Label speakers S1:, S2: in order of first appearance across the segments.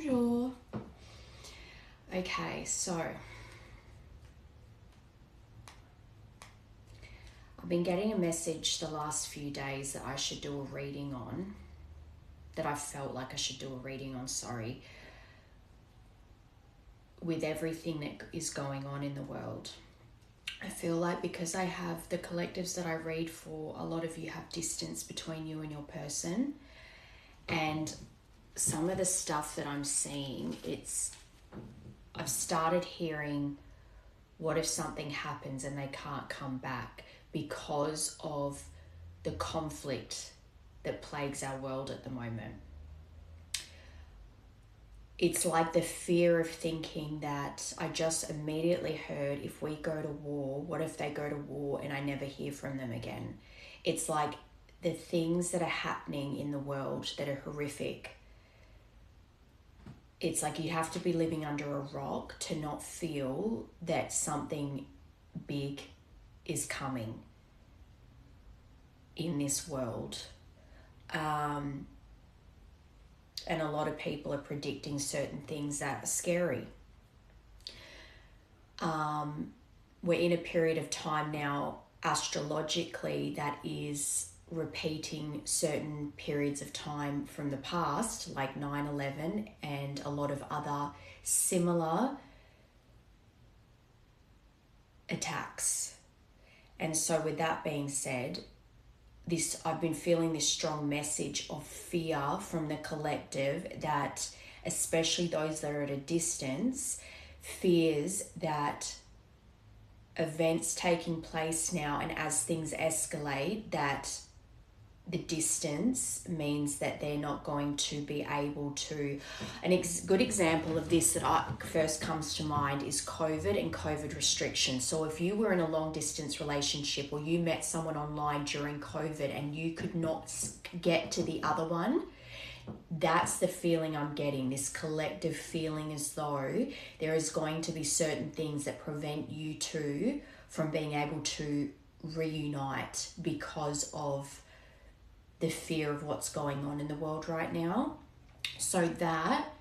S1: Bonjour. Okay, so I've been getting a message the last few days that I should do a reading on, that I felt like I should do a reading on, with everything that is going on in the world. I feel like because I have the collectives that I read for, a lot of you have distance between you and your person. And some of the stuff that I'm seeing, I've started hearing, what if something happens and they can't come back because of the conflict that plagues our world at the moment. It's like the fear of thinking that I just immediately heard, if we go to war, what if they go to war and I never hear from them again? It's like the things that are happening in the world that are horrific. It's like you have to be living under a rock to not feel that something big is coming in this world. And a lot of people are predicting certain things that are scary. We're in a period of time now, astrologically, that is repeating certain periods of time from the past, like 9/11 and a lot of other similar attacks. And so with that being said, I've been feeling this strong message of fear from the collective, that especially those that are at a distance, fears that events taking place now, and as things escalate, that the distance means that they're not going to be able to. Good example of this that first comes to mind is COVID and COVID restrictions. So if you were in a long distance relationship, or you met someone online during COVID and you could not get to the other one, that's the feeling I'm getting, this collective feeling as though there is going to be certain things that prevent you two from being able to reunite because of the fear of what's going on in the world right now. So that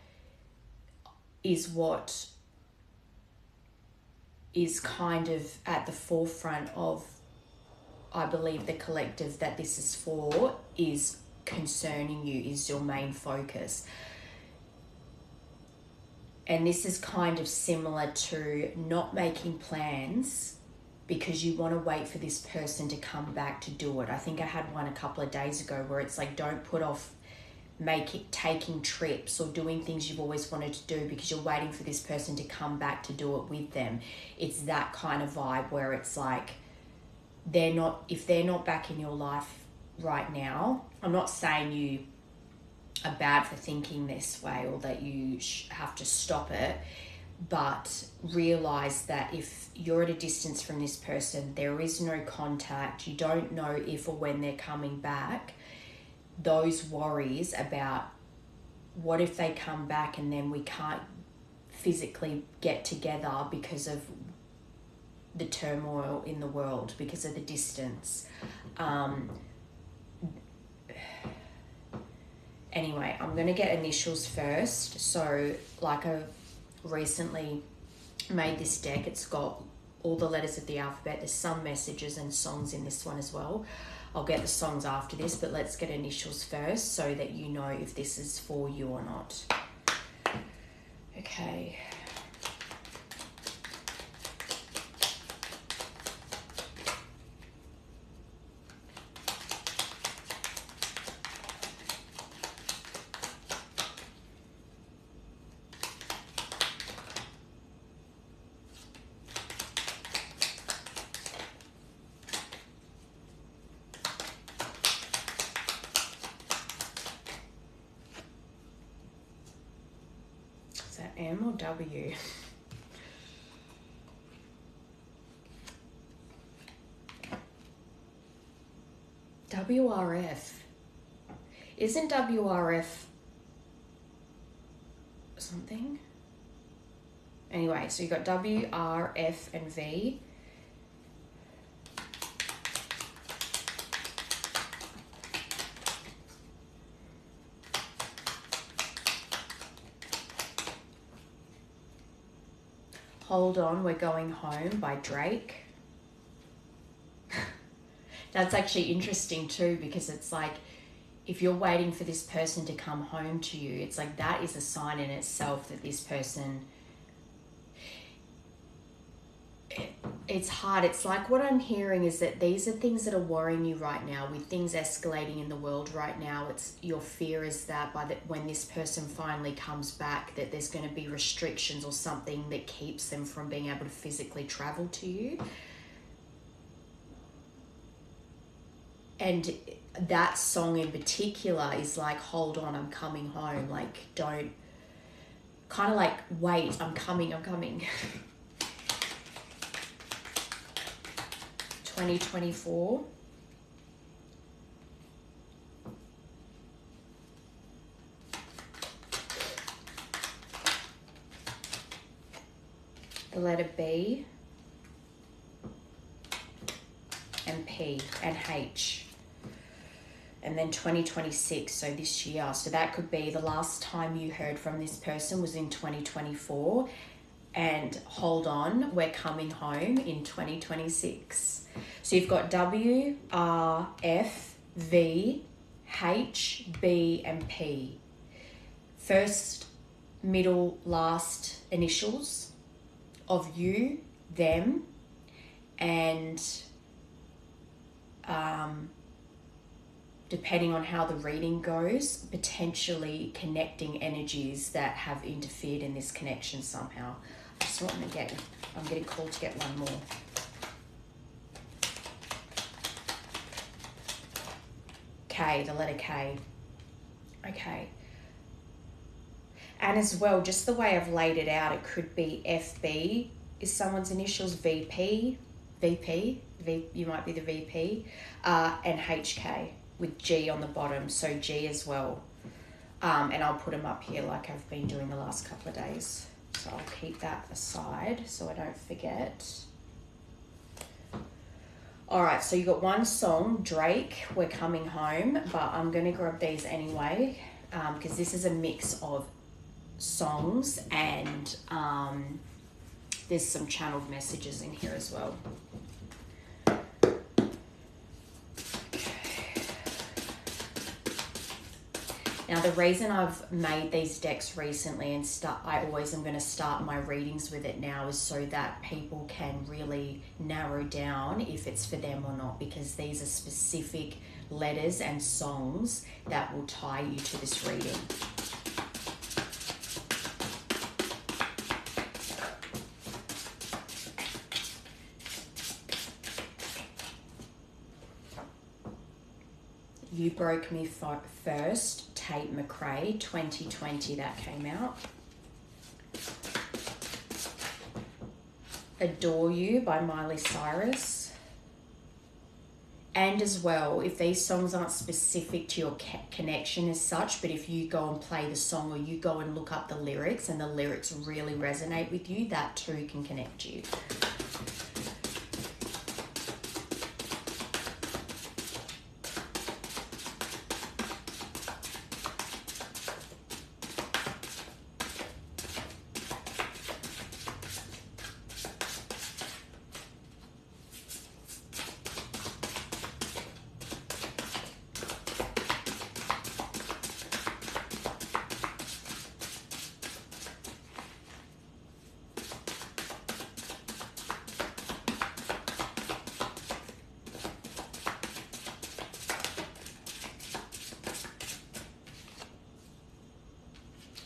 S1: is what is kind of at the forefront of, I believe, the collective that this is for, is concerning you, is your main focus. And this is kind of similar to not making plans because you want to wait for this person to come back to do it. I think I had one a couple of days ago where it's like, don't put off taking trips or doing things you've always wanted to do because you're waiting for this person to come back to do it with them. It's that kind of vibe where it's like, if they're not back in your life right now, I'm not saying you are bad for thinking this way or that you have to stop it, but realize that if you're at a distance from this person, there is no contact, you don't know if or when they're coming back, those worries about what if they come back and then we can't physically get together because of the turmoil in the world, because of the distance. Anyway, I'm going to get initials first. So like I've recently made this deck. It's got all the letters of the alphabet. There's some messages and songs in this one as well. I'll get the songs after this, but let's get initials first so that you know if this is for you or not. Okay. Is that M or W? WRF. Isn't WRF something? Anyway, so you got W, R, F, and V. Hold On, We're Going Home by Drake. That's actually interesting too, because it's like, if you're waiting for this person to come home to you, it's like that is a sign in itself that this person, it's hard. It's like what I'm hearing is that these are things that are worrying you right now, with things escalating in the world right now. It's your fear is that when this person finally comes back, that there's going to be restrictions or something that keeps them from being able to physically travel to you. And that song in particular is like, hold on, I'm coming home. Like, don't, kind of like, wait, I'm coming. 2024. The letter B and P and H. And then 2026, so this year. So that could be the last time you heard from this person was in 2024. And hold on, we're coming home in 2026. So you've got W, R, F, V, H, B, and P. First, middle, last initials of you, them, and depending on how the reading goes, potentially connecting energies that have interfered in this connection somehow. I just want to I'm getting called to get one more. K, the letter K. Okay. And as well, just the way I've laid it out, it could be FB is someone's initials, VP, you might be the VP, and HK with G on the bottom, so G as well. And I'll put them up here like I've been doing the last couple of days. So I'll keep that aside so I don't forget. All right, so you got one song, Drake, We're Coming Home, but I'm going to grab these anyway because this is a mix of songs and there's some channeled messages in here as well. Now, the reason I've made these decks recently and I always am going to start my readings with it now is so that people can really narrow down if it's for them or not, because these are specific letters and songs that will tie you to this reading. You Broke Me First, Tate McRae, 2020, that came out. Adore You by Miley Cyrus. And as well, if these songs aren't specific to your connection as such, but if you go and play the song or you go and look up the lyrics and the lyrics really resonate with you, that too can connect you.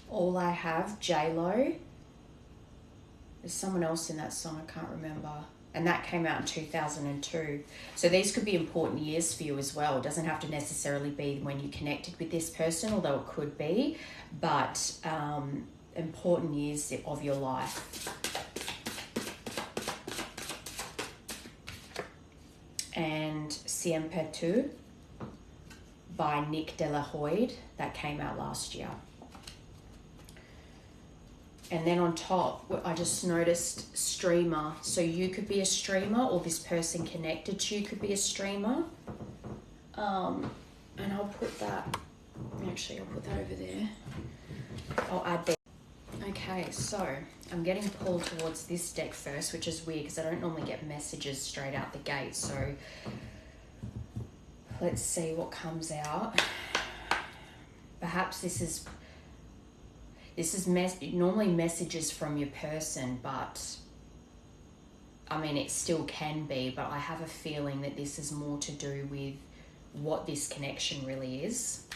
S1: All I Have, J-Lo. There's someone else in that song, I can't remember. And that came out in 2002. So these could be important years for you as well. It doesn't have to necessarily be when you connected with this person, although it could be, but important years of your life. And Siempre Tu by Nick De La Hoyd, that came out last year. And then on top, I just noticed streamer. So you could be a streamer, or this person connected to you could be a streamer. And I'll put that, actually I'll put that over there. I'll add that. Okay. Okay, so I'm getting pulled towards this deck first, which is weird because I don't normally get messages straight out the gate. So let's see what comes out. Perhaps this is normally messages from your person, but I mean, it still can be, but I have a feeling that this is more to do with what this connection really is.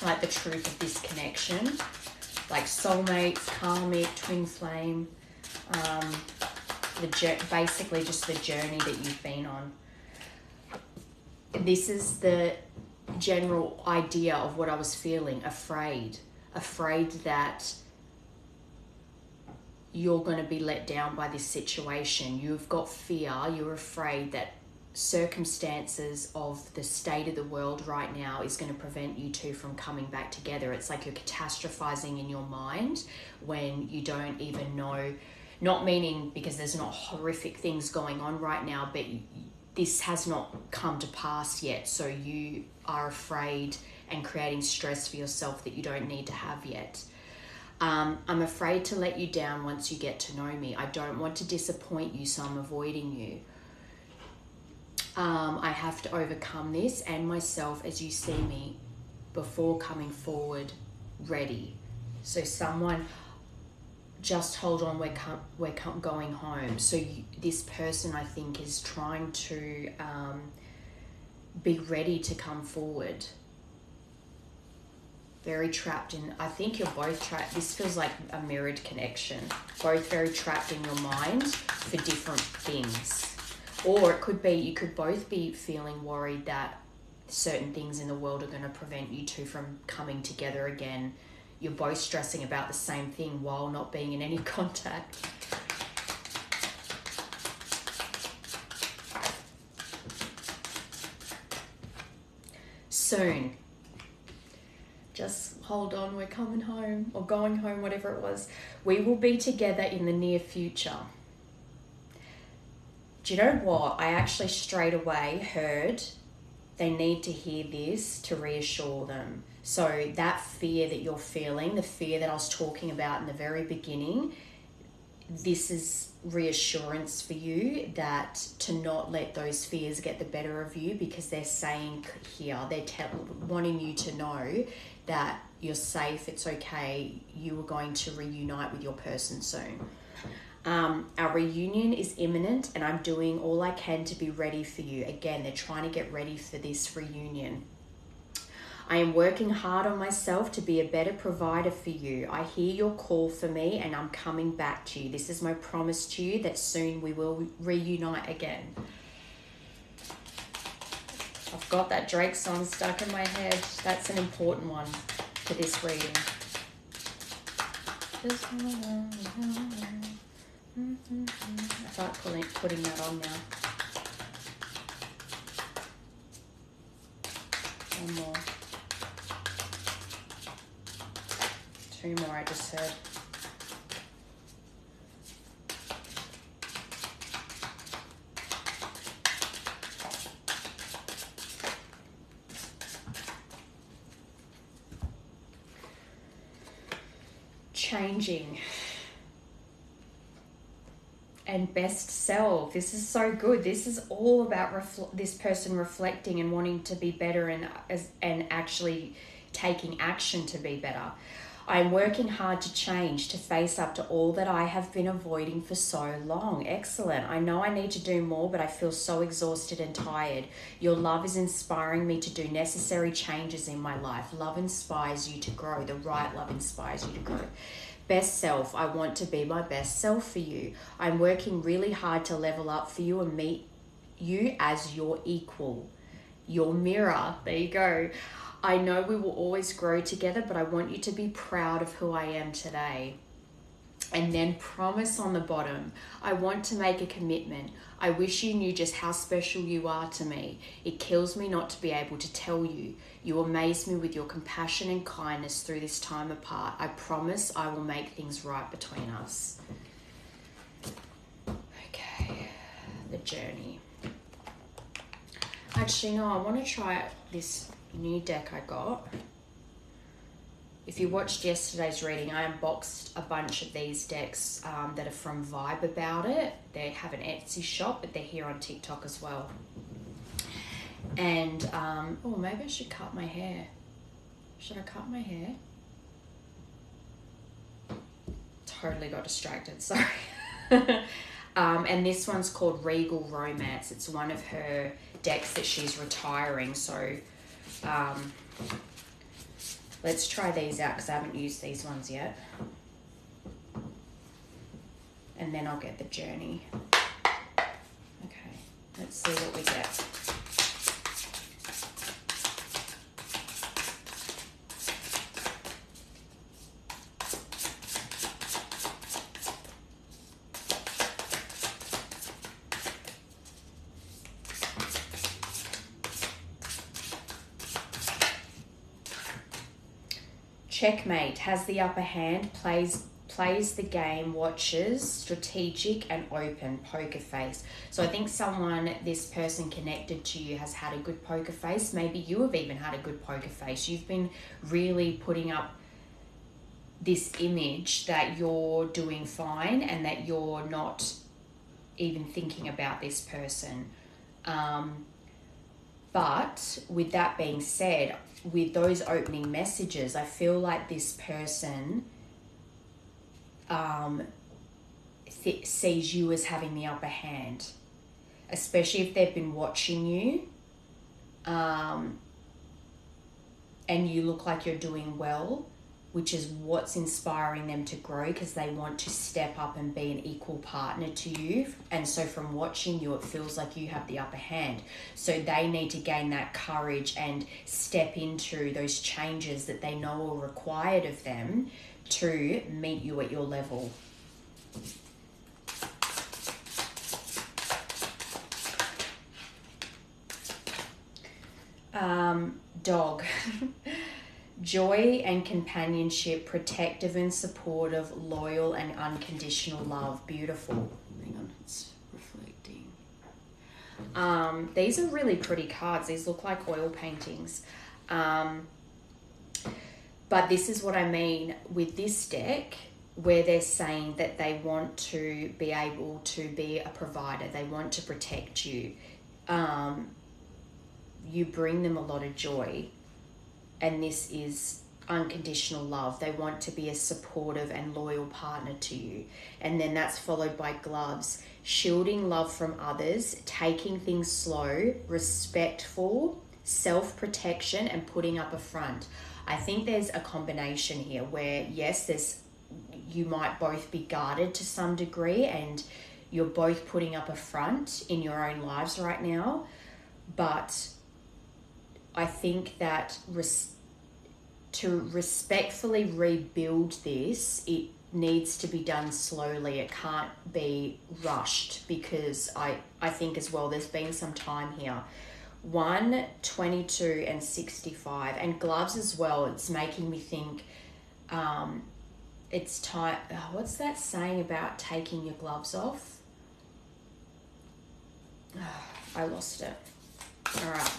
S1: Like the truth of this connection. Like soulmates, karmic, twin flame. Basically just the journey that you've been on. This is the general idea of what I was feeling. Afraid that you're going to be let down by this situation. You've got fear. You're afraid that circumstances of the state of the world right now is going to prevent you two from coming back together. It's like you're catastrophizing in your mind when you don't even know, not meaning because there's not horrific things going on right now, but this has not come to pass yet. So you are afraid and creating stress for yourself that you don't need to have yet. I'm afraid to let you down once you get to know me. I don't want to disappoint you, so I'm avoiding you. I have to overcome this and myself as you see me before coming forward ready. So someone, just hold on, we're going home. So this person, I think, is trying to be ready to come forward. Very trapped in, I think you're both trapped. This feels like a mirrored connection. Both very trapped in your mind for different things. Or it could be, you could both be feeling worried that certain things in the world are going to prevent you two from coming together again. You're both stressing about the same thing while not being in any contact. Soon. Just hold on, we're coming home, or going home, whatever it was. We will be together in the near future. Do you know what? I actually straight away heard they need to hear this to reassure them. So that fear that you're feeling, the fear that I was talking about in the very beginning, this is reassurance for you that to not let those fears get the better of you, because they're saying here, they're wanting you to know that you're safe, it's okay, you are going to reunite with your person soon. Our reunion is imminent and I'm doing all I can to be ready for you. Again, they're trying to get ready for this reunion. I am working hard on myself to be a better provider for you. I hear your call for me and I'm coming back to you. This is my promise to you that soon we will reunite again. I've got that Drake song stuck in my head. That's an important one for this reading. I start putting that on now. One more. Two more I just heard. Changing. And best self. This is so good. This is all about this person reflecting and wanting to be better and actually taking action to be better. I'm working hard to change, to face up to all that I have been avoiding for so long. Excellent. I know I need to do more, but I feel so exhausted and tired. Your love is inspiring me to do necessary changes in my life. Love inspires you to grow. The right love inspires you to grow. Best self, I want to be my best self for you. I'm working really hard to level up for you and meet you as your equal. Your mirror, there you go. I know we will always grow together, but I want you to be proud of who I am today. And then promise on the bottom. I want to make a commitment. I wish you knew just how special you are to me. It kills me not to be able to tell you. You amaze me with your compassion and kindness through this time apart. I promise I will make things right between us. Okay, the journey. Actually, no, I want to try this new deck I got. if you watched yesterday's reading, I unboxed a bunch of these decks that are from Vibe About It. They have an Etsy shop, but they're here on TikTok as well. And, oh, maybe I should cut my hair. Should I cut my hair? Totally got distracted, sorry. And this one's called Regal Romance. It's one of her decks that she's retiring. So let's try these out because I haven't used these ones yet. And then I'll get the journey. Okay, let's see what we get. Checkmate, has the upper hand, plays the game, watches, strategic and open, poker face. So I think this person connected to you has had a good poker face. Maybe you have even had a good poker face. You've been really putting up this image that you're doing fine and that you're not even thinking about this person. But with that being said, with those opening messages, I feel like this person sees you as having the upper hand, especially if they've been watching you and you look like you're doing well, which is what's inspiring them to grow because they want to step up and be an equal partner to you. And so from watching you, it feels like you have the upper hand. So they need to gain that courage and step into those changes that they know are required of them to meet you at your level. Dog. Joy and companionship, protective and supportive, loyal and unconditional love. Beautiful. Hang on, it's reflecting. These are really pretty cards. These look like oil paintings. But this is what I mean with this deck, where they're saying that they want to be able to be a provider. They want to protect you. You bring them a lot of joy. And this is unconditional love. They want to be a supportive and loyal partner to you. And then that's followed by gloves. Shielding love from others, taking things slow, respectful, self-protection, and putting up a front. I think there's a combination here where, yes, you might both be guarded to some degree and you're both putting up a front in your own lives right now. But I think that to respectfully rebuild this, it needs to be done slowly. It can't be rushed because I think as well there's been some time here. 1, 22 and 65 and gloves as well. It's making me think it's time. What's that saying about taking your gloves off? I lost it. All right.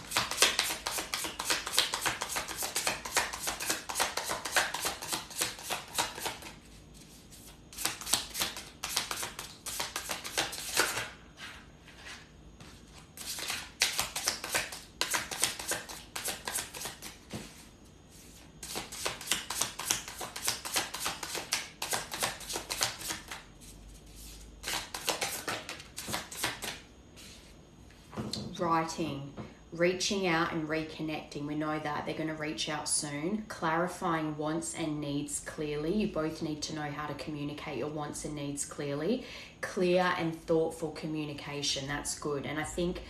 S1: Writing, reaching out and reconnecting. We know that they're going to reach out soon. Clarifying wants and needs clearly. You both need to know how to communicate your wants and needs clearly. Clear and thoughtful communication. That's good. And I think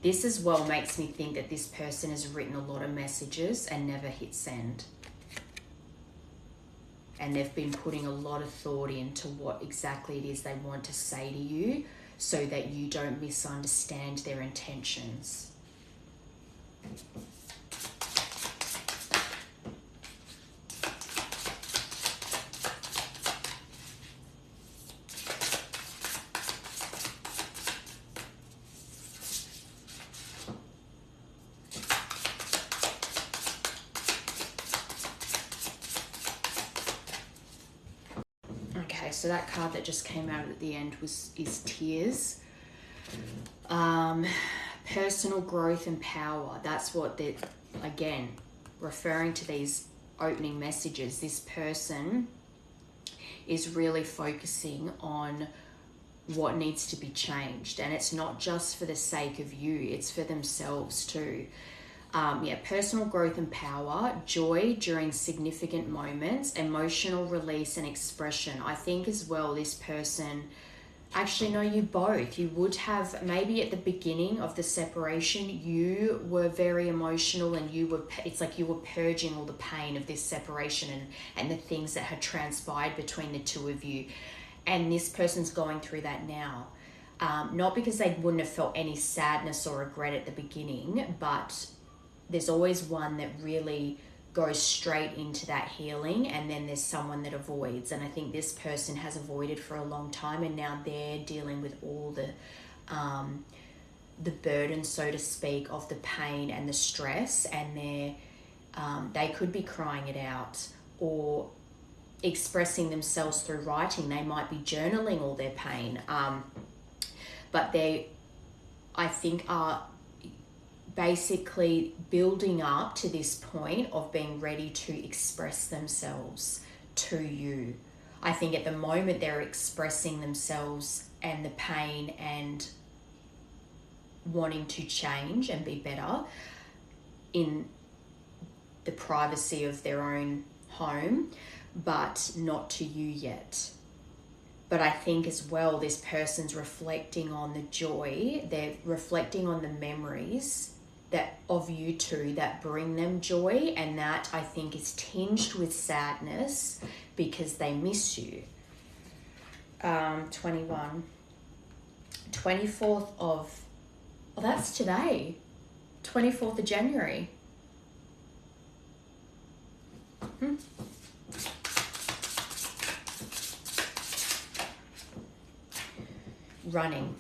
S1: this as well makes me think that this person has written a lot of messages and never hit send. And they've been putting a lot of thought into what exactly it is they want to say to you, so that you don't misunderstand their intentions. so that card that just came out at the end is tears. Personal growth and power. That's what they're, again, referring to these opening messages. This person is really focusing on what needs to be changed, and it's not just for the sake of you, it's for themselves too. Personal growth and power, joy during significant moments, emotional release and expression. I think as well this person, actually no, you both, you would have, maybe at the beginning of the separation you were very emotional and it's like you were purging all the pain of this separation and the things that had transpired between the two of you, and this person's going through that now. Not because they wouldn't have felt any sadness or regret at the beginning, but there's always one that really goes straight into that healing, and then there's someone that avoids. And I think this person has avoided for a long time, and now they're dealing with all the burden, so to speak, of the pain and the stress, and they could be crying it out or expressing themselves through writing. They might be journaling all their pain, but they, I think, are basically building up to this point of being ready to express themselves to you. I think at the moment they're expressing themselves and the pain and wanting to change and be better in the privacy of their own home, but not to you yet. But I think as well, this person's reflecting on the joy, they're reflecting on the memories that of you two that bring them joy, and that I think is tinged with sadness because they miss you. 21. 24th of, oh, that's today. 24th of January. Running.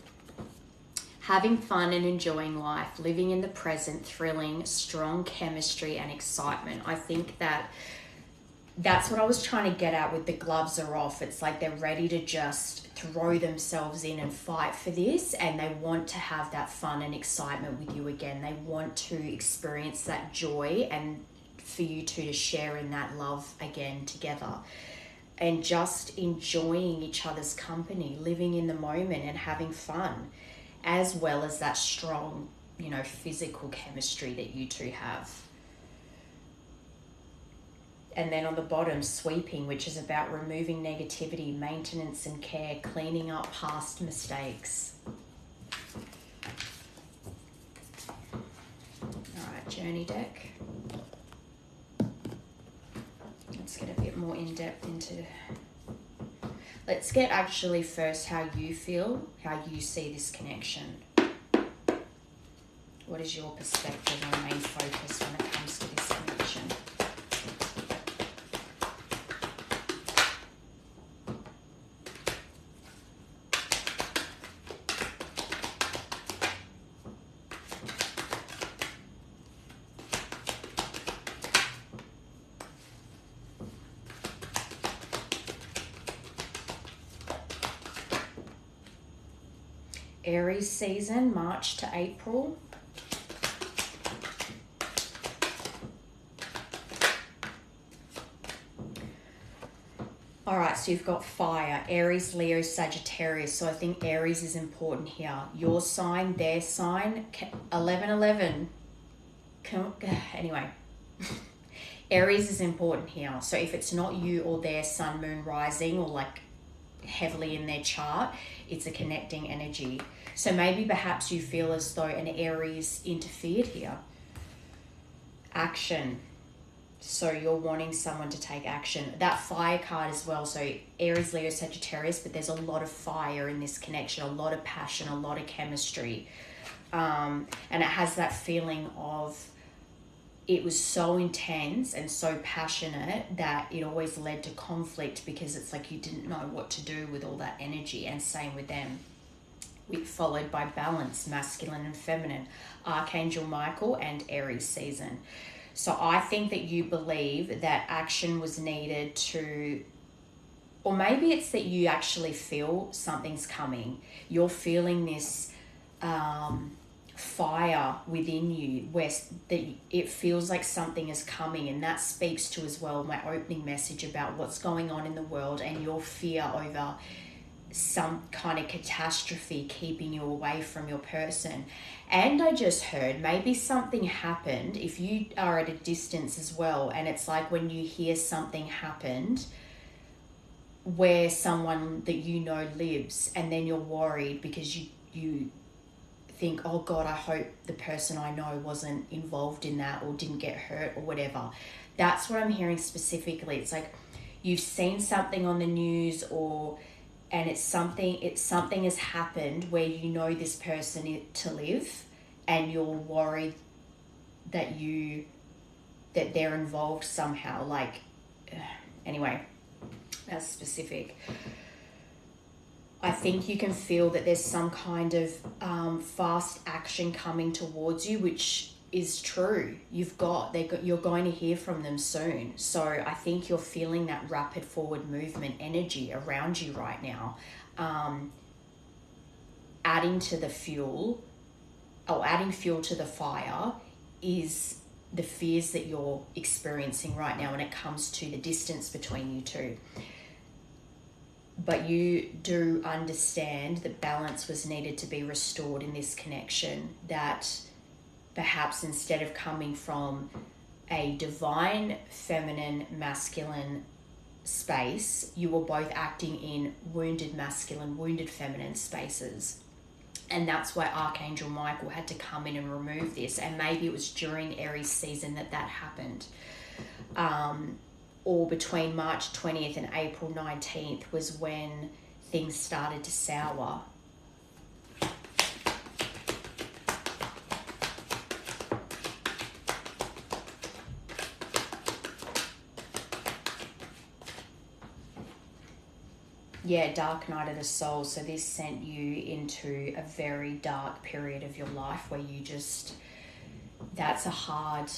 S1: Having fun and enjoying life, living in the present, thrilling, strong chemistry and excitement. I think that's what I was trying to get at with the gloves are off. It's like they're ready to just throw themselves in and fight for this, and they want to have that fun and excitement with you again. They want to experience that joy and for you two to share in that love again together. And just enjoying each other's company, living in the moment and having fun, as well as that strong, physical chemistry that you two have. And then on the bottom, sweeping, which is about removing negativity, maintenance and care, cleaning up past mistakes. All right, journey deck. Let's get a bit more in depth into... Let's get actually first how you feel, how you see this connection. What is your perspective and main focus when it comes to this connection? Aries season, March to April. All right, so you've got fire, Aries, Leo, Sagittarius. So I think Aries is important here. Your sign, their sign, 11-11. Anyway, Aries is important here. So if it's not you or their sun, moon, rising, or like heavily in their chart, it's a connecting energy. So maybe perhaps you feel as though an Aries interfered here. Action. So you're wanting someone to take action. That fire card as well. So Aries, Leo, Sagittarius, but there's a lot of fire in this connection, a lot of passion, a lot of chemistry. And it has that feeling of it was so intense and so passionate that it always led to conflict, because it's like you didn't know what to do with all that energy. And same with them. Followed by balance, masculine and feminine, Archangel Michael and Aries season. So I think that you believe that action was needed to or maybe it's that you actually feel something's coming. You're feeling this fire within you where that it feels like something is coming, and that speaks to as well my opening message about what's going on in the world and your fear over some kind of catastrophe keeping you away from your person. And I just heard maybe something happened if you are at a distance as well, and it's like when you hear something happened where someone that you know lives, and then you're worried because you think, oh God, I hope the person I know wasn't involved in that or didn't get hurt or whatever. That's what I'm hearing specifically. It's like you've seen something on the news, and it's something has happened where you know this person to live, and you're worried that they're involved somehow. Like, anyway, that's specific. I think you can feel that there's some kind of fast action coming towards you, which is true. You're going to hear from them soon. So I think you're feeling that rapid forward movement energy around you right now. Adding fuel to the fire is the fears that you're experiencing right now when it comes to the distance between you two. But you do understand that balance was needed to be restored in this connection, that perhaps instead of coming from a divine feminine masculine space, you were both acting in wounded masculine, wounded feminine spaces. And that's why Archangel Michael had to come in and remove this. And maybe it was during Aries season that happened. Or between March 20th and April 19th was when things started to sour. Yeah, dark night of the soul. So this sent you into a very dark period of your life where you just, that's a hard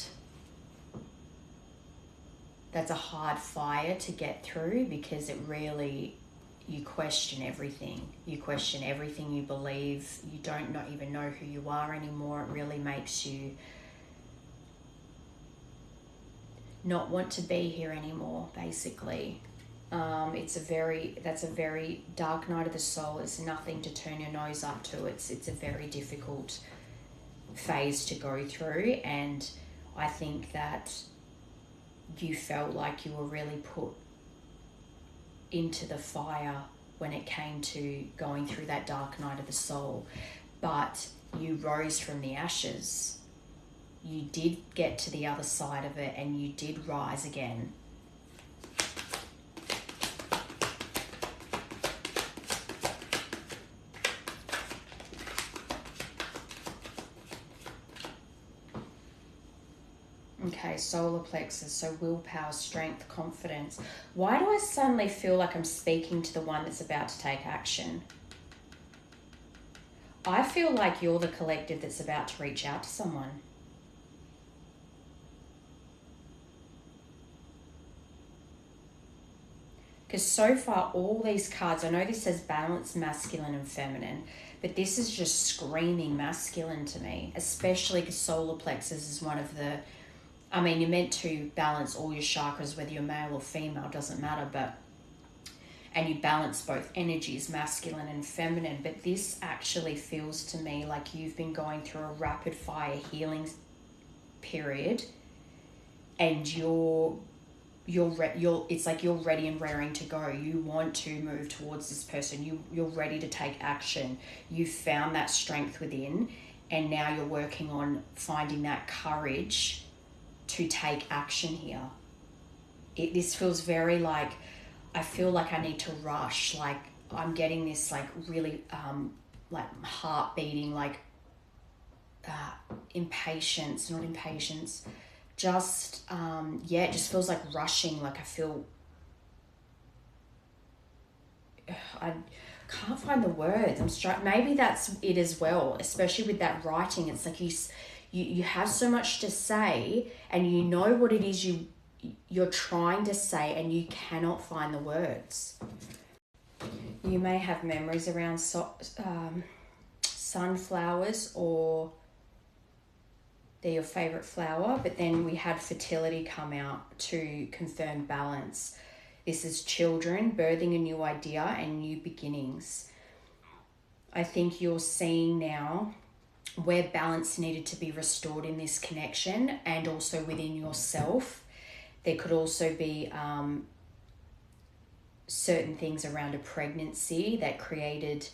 S1: fire to get through, because it really, you question everything. You question everything you believe. You don't even know who you are anymore. It really makes you not want to be here anymore, basically. That's a very dark night of the soul. It's nothing to turn your nose up to. It's a very difficult phase to go through, and I think that you felt like you were really put into the fire when it came to going through that dark night of the soul. But you rose from the ashes. You did get to the other side of it, and you did rise again. Okay, solar plexus, so willpower, strength, confidence. Why do I suddenly feel like I'm speaking to the one that's about to take action? I feel like you're the collective that's about to reach out to someone. Because so far, all these cards, I know this says balance, masculine and feminine, but this is just screaming masculine to me, especially because solar plexus is one of the, I mean, you're meant to balance all your chakras, whether you're male or female, doesn't matter, and you balance both energies, masculine and feminine, but this actually feels to me like you've been going through a rapid fire healing period, and it's like you're ready and raring to go. You want to move towards this person. You're ready to take action. You've found that strength within, and now you're working on finding that courage to take action here. This feels very like, I feel like I need to rush. Like I'm getting this like really like heart beating, like impatience, not impatience. Just, it just feels like rushing. Like I feel, I can't find the words. Maybe that's it as well, especially with that writing. It's like you have so much to say, and you know what it is you're trying to say and you cannot find the words. You may have memories around sunflowers, or they're your favorite flower, but then we had fertility come out to confirm balance. This is children, birthing a new idea and new beginnings. I think you're seeing now where balance needed to be restored in this connection, and also within yourself. There could also be certain things around a pregnancy that created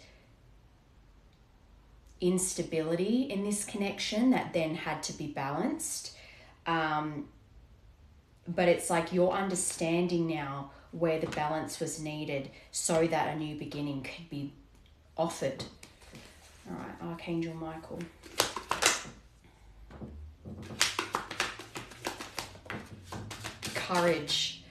S1: instability in this connection that then had to be balanced. But it's like you're understanding now where the balance was needed so that a new beginning could be offered. All right, Archangel Michael. Courage.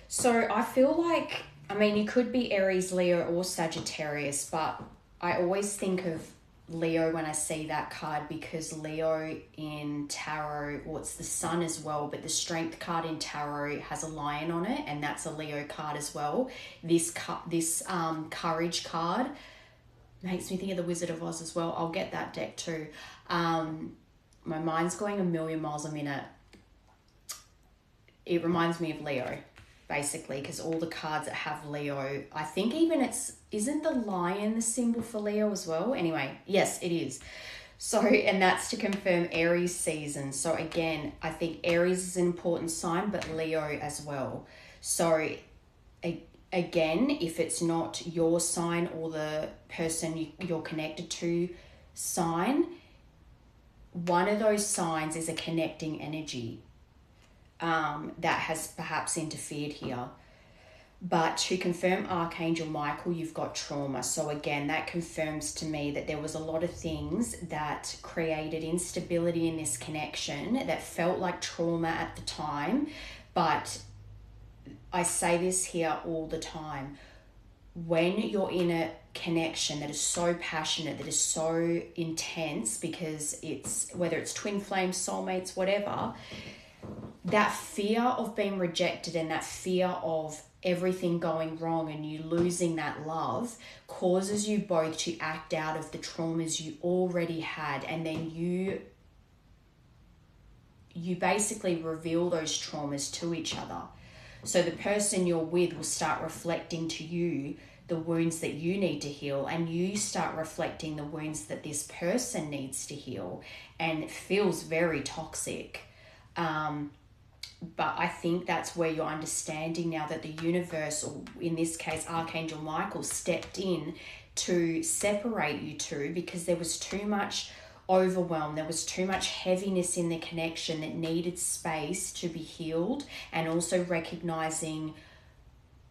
S1: So I feel like, I mean, you could be Aries, Leo, or Sagittarius, but I always think of Leo when I see that card, because Leo in tarot, or it's the sun as well, but the strength card in tarot has a lion on it, and that's a Leo card as well. This courage card makes me think of the Wizard of Oz as well. I'll get that deck too. My mind's going a million miles a minute. It reminds me of Leo, basically, because all the cards that have Leo, I think even isn't the lion the symbol for Leo as well? Anyway, yes, it is. So, and that's to confirm Aries season. So again, I think Aries is an important sign, but Leo as well. So again, if it's not your sign or the person you're connected to sign, one of those signs is a connecting energy that has perhaps interfered here. But to confirm Archangel Michael, you've got trauma. So again, that confirms to me that there was a lot of things that created instability in this connection that felt like trauma at the time. But I say this here all the time. When you're in a connection that is so passionate, that is so intense, because it's, whether it's twin flames, soulmates, whatever, that fear of being rejected and that fear of everything going wrong and you losing that love causes you both to act out of the traumas you already had, and then you basically reveal those traumas to each other. So the person you're with will start reflecting to you the wounds that you need to heal, and you start reflecting the wounds that this person needs to heal, and it feels very toxic. But I think that's where you're understanding now that the universe, or in this case Archangel Michael, stepped in to separate you two, because there was too much overwhelm, there was too much heaviness in the connection that needed space to be healed, and also recognizing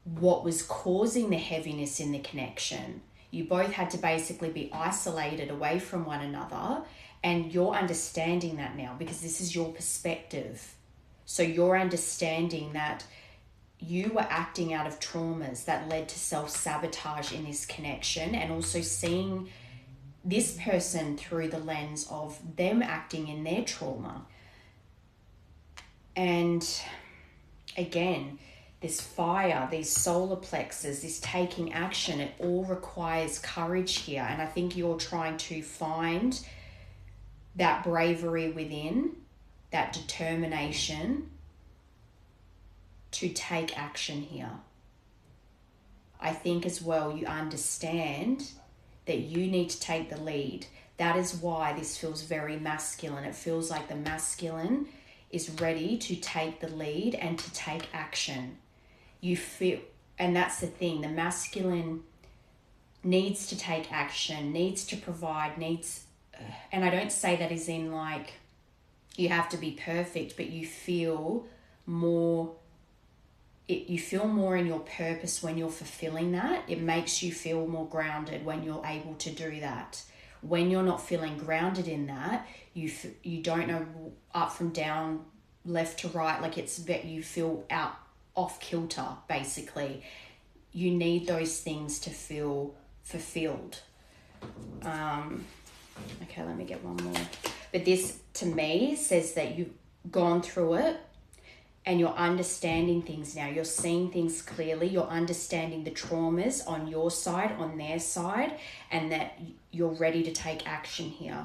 S1: what was causing the heaviness in the connection. You both had to basically be isolated away from one another, and you're understanding that now because this is your perspective. So you're understanding that you were acting out of traumas that led to self-sabotage in this connection, and also seeing this person through the lens of them acting in their trauma. And again, this fire, these solar plexus, this taking action, it all requires courage here. And I think you're trying to find that bravery within, that determination to take action here. I think as well you understand that you need to take the lead. That is why this feels very masculine. It feels like the masculine is ready to take the lead and to take action. You feel, and that's the thing, the masculine needs to take action, needs to provide, and I don't say that as in like you have to be perfect, but you feel more in your purpose when you're fulfilling that. It makes you feel more grounded when you're able to do that. When you're not feeling grounded in that, you don't know up from down, left to right, like it's that you feel off kilter, basically. You need those things to feel fulfilled. Okay, let me get one more. But this, to me, says that you've gone through it. and you're understanding things now. You're seeing things clearly. You're understanding the traumas on your side, on their side, and that you're ready to take action here.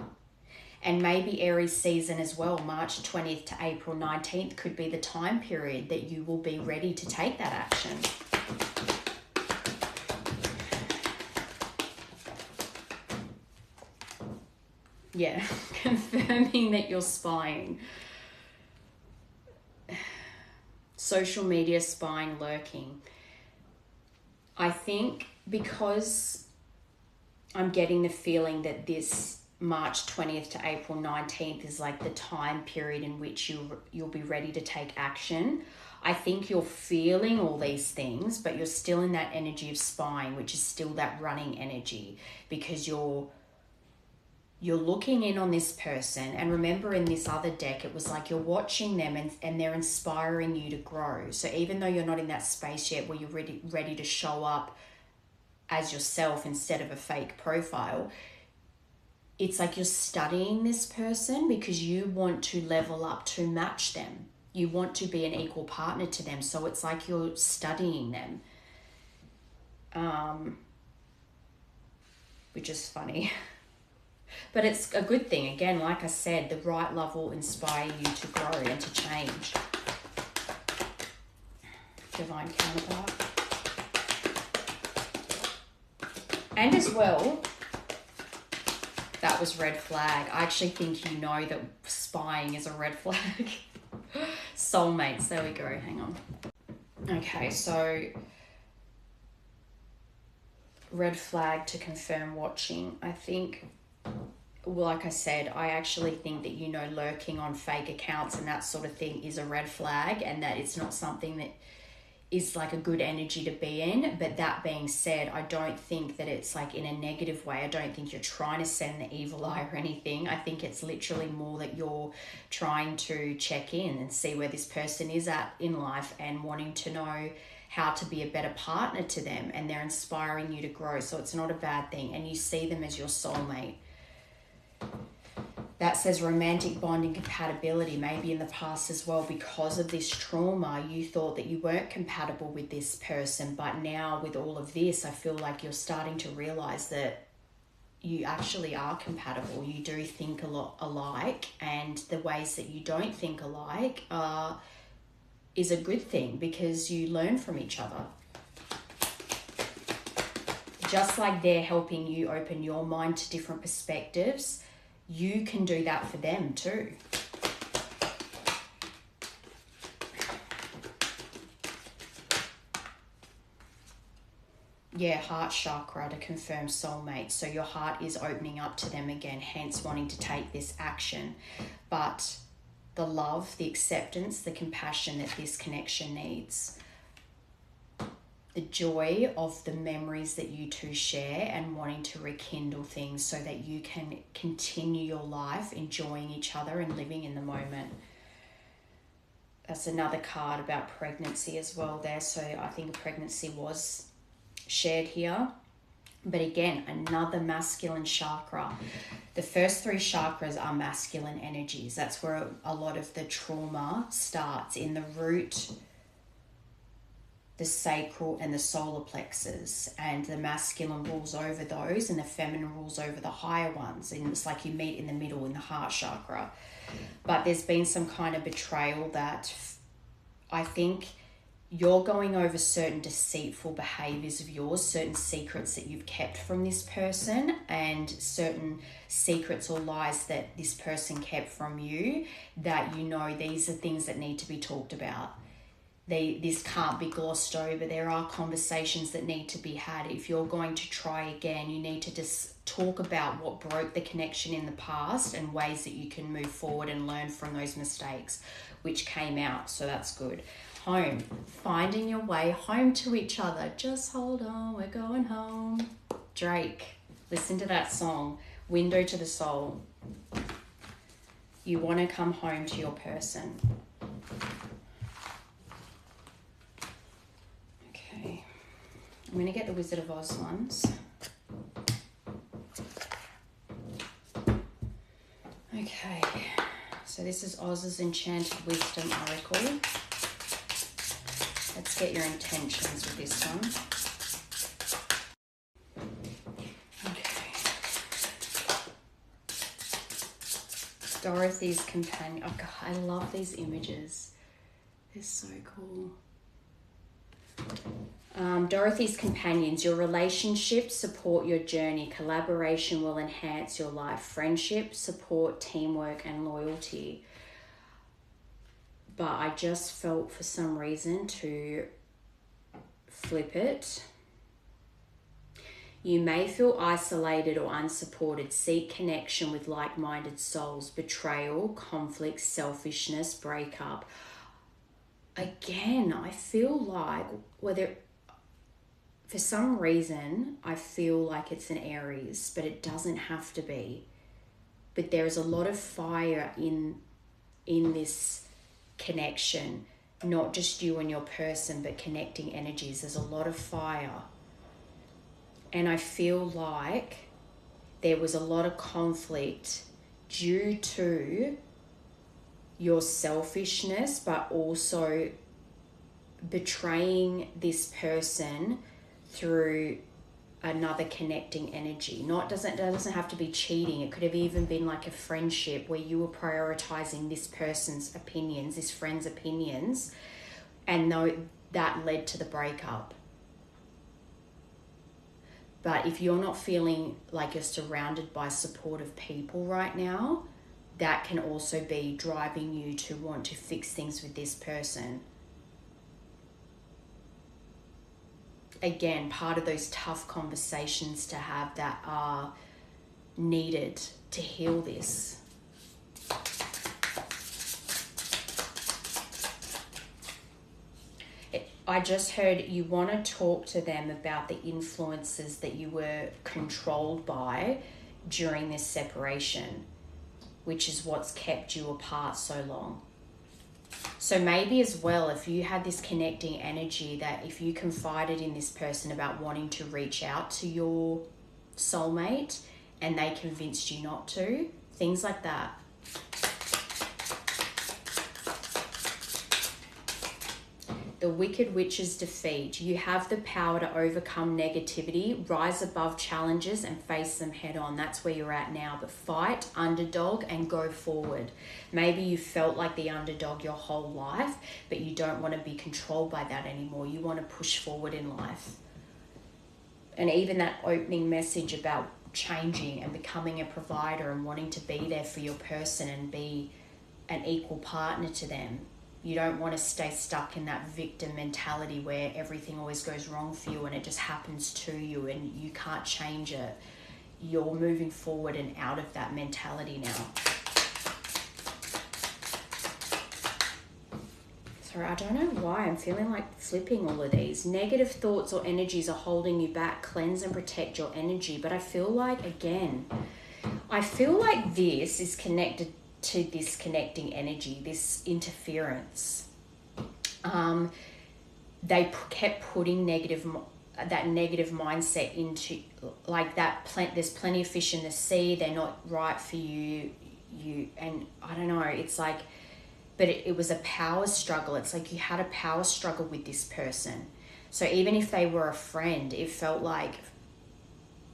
S1: And maybe Aries season as well, March 20th to April 19th could be the time period that you will be ready to take that action. Yeah, confirming that you're spying. Social media spying, lurking. I think because I'm getting the feeling that this March 20th to April 19th is like the time period in which you'll be ready to take action. I think you're feeling all these things, but you're still in that energy of spying, which is still that running energy, because you're looking in on this person. And remember, in this other deck, it was like you're watching them and they're inspiring you to grow. So even though you're not in that space yet where you're ready to show up as yourself instead of a fake profile, it's like you're studying this person because you want to level up to match them. You want to be an equal partner to them. So it's like you're studying them, which is funny. But it's a good thing. Again, like I said, the right love will inspire you to grow and to change. Divine counterpart. And as well, that was red flag. I actually think you know that spying is a red flag. Soulmates, there we go, hang on. Okay, so red flag to confirm watching. I think, well, like I said, I actually think that, you know, lurking on fake accounts and that sort of thing is a red flag, and that it's not something that is like a good energy to be in. But that being said, I don't think that it's like in a negative way. I don't think you're trying to send the evil eye or anything. I think it's literally more that you're trying to check in and see where this person is at in life and wanting to know how to be a better partner to them, and they're inspiring you to grow. So it's not a bad thing, and you see them as your soulmate. That says romantic bonding, compatibility, maybe in the past as well. Because of this trauma, you thought that you weren't compatible with this person, but now with all of this, I feel like you're starting to realize that you actually are compatible. You do think a lot alike, and the ways that you don't think alike is a good thing because you learn from each other. Just like they're helping you open your mind to different perspectives, you can do that for them too. Yeah, heart chakra to confirm soulmate. So your heart is opening up to them again, hence wanting to take this action. But the love, the acceptance, the compassion that this connection needs, the joy of the memories that you two share, and wanting to rekindle things so that you can continue your life enjoying each other and living in the moment. That's another card about pregnancy as well there. So I think pregnancy was shared here. But again, another masculine chakra. The first three chakras are masculine energies. That's where a lot of the trauma starts, in the root, the sacral and the solar plexus, and the masculine rules over those and the feminine rules over the higher ones, and it's like you meet in the middle in the heart chakra. But there's been some kind of betrayal that I think you're going over certain deceitful behaviors of yours, certain secrets that you've kept from this person, and certain secrets or lies that this person kept from you, that you know these are things that need to be talked about. This can't be glossed over. There are conversations that need to be had. If you're going to try again, you need to just talk about what broke the connection in the past and ways that you can move forward and learn from those mistakes which came out. So that's good. Home. Finding your way home to each other. Just hold on, we're going home. Drake. Listen to that song. Window to the Soul. You want to come home to your person. I'm going to get the Wizard of Oz ones. Okay, so this is Oz's Enchanted Wisdom Oracle. get your intentions with this one. Okay. Dorothy's companion. Oh God, I love these images. They're so cool. Dorothy's companions. Your relationships support your journey. Collaboration will enhance your life. Friendship, support, teamwork, and loyalty. But I just felt for some reason to flip it. You may feel isolated or unsupported. Seek connection with like-minded souls. Betrayal, conflict, selfishness, breakup. Again, I feel like for some reason, I feel like it's an Aries, but it doesn't have to be. But there is a lot of fire in this connection, not just you and your person, but connecting energies. There's a lot of fire. And I feel like there was a lot of conflict due to your selfishness, but also betraying this person through another connecting energy. Doesn't have to be cheating. It could have even been like a friendship where you were prioritizing this person's opinions, this friend's opinions, and that led to the breakup. But if you're not feeling like you're surrounded by supportive people right now, that can also be driving you to want to fix things with this person. Again, part of those tough conversations to have that are needed to heal this. I just heard you want to talk to them about the influences that you were controlled by during this separation, which is what's kept you apart so long. So maybe as well, if you had this connecting energy, that if you confided in this person about wanting to reach out to your soulmate and they convinced you not to, things like that. The Wicked Witch's defeat. You have the power to overcome negativity, rise above challenges and face them head on. That's where you're at now. But fight, underdog, and go forward. Maybe you felt like the underdog your whole life, but you don't want to be controlled by that anymore. You want to push forward in life. And even that opening message about changing and becoming a provider and wanting to be there for your person and be an equal partner to them. You don't want to stay stuck in that victim mentality where everything always goes wrong for you and it just happens to you and you can't change it. You're moving forward and out of that mentality now. Sorry, I don't know why I'm feeling like flipping all of these. Negative thoughts or energies are holding you back. Cleanse and protect your energy. But I feel like, again, this is connected to this connecting energy, this interference. They kept putting that negative mindset into like that. There's plenty of fish in the sea. They're not right for you. And I don't know. It's like, but it was a power struggle. It's like you had a power struggle with this person. So even if they were a friend, it felt like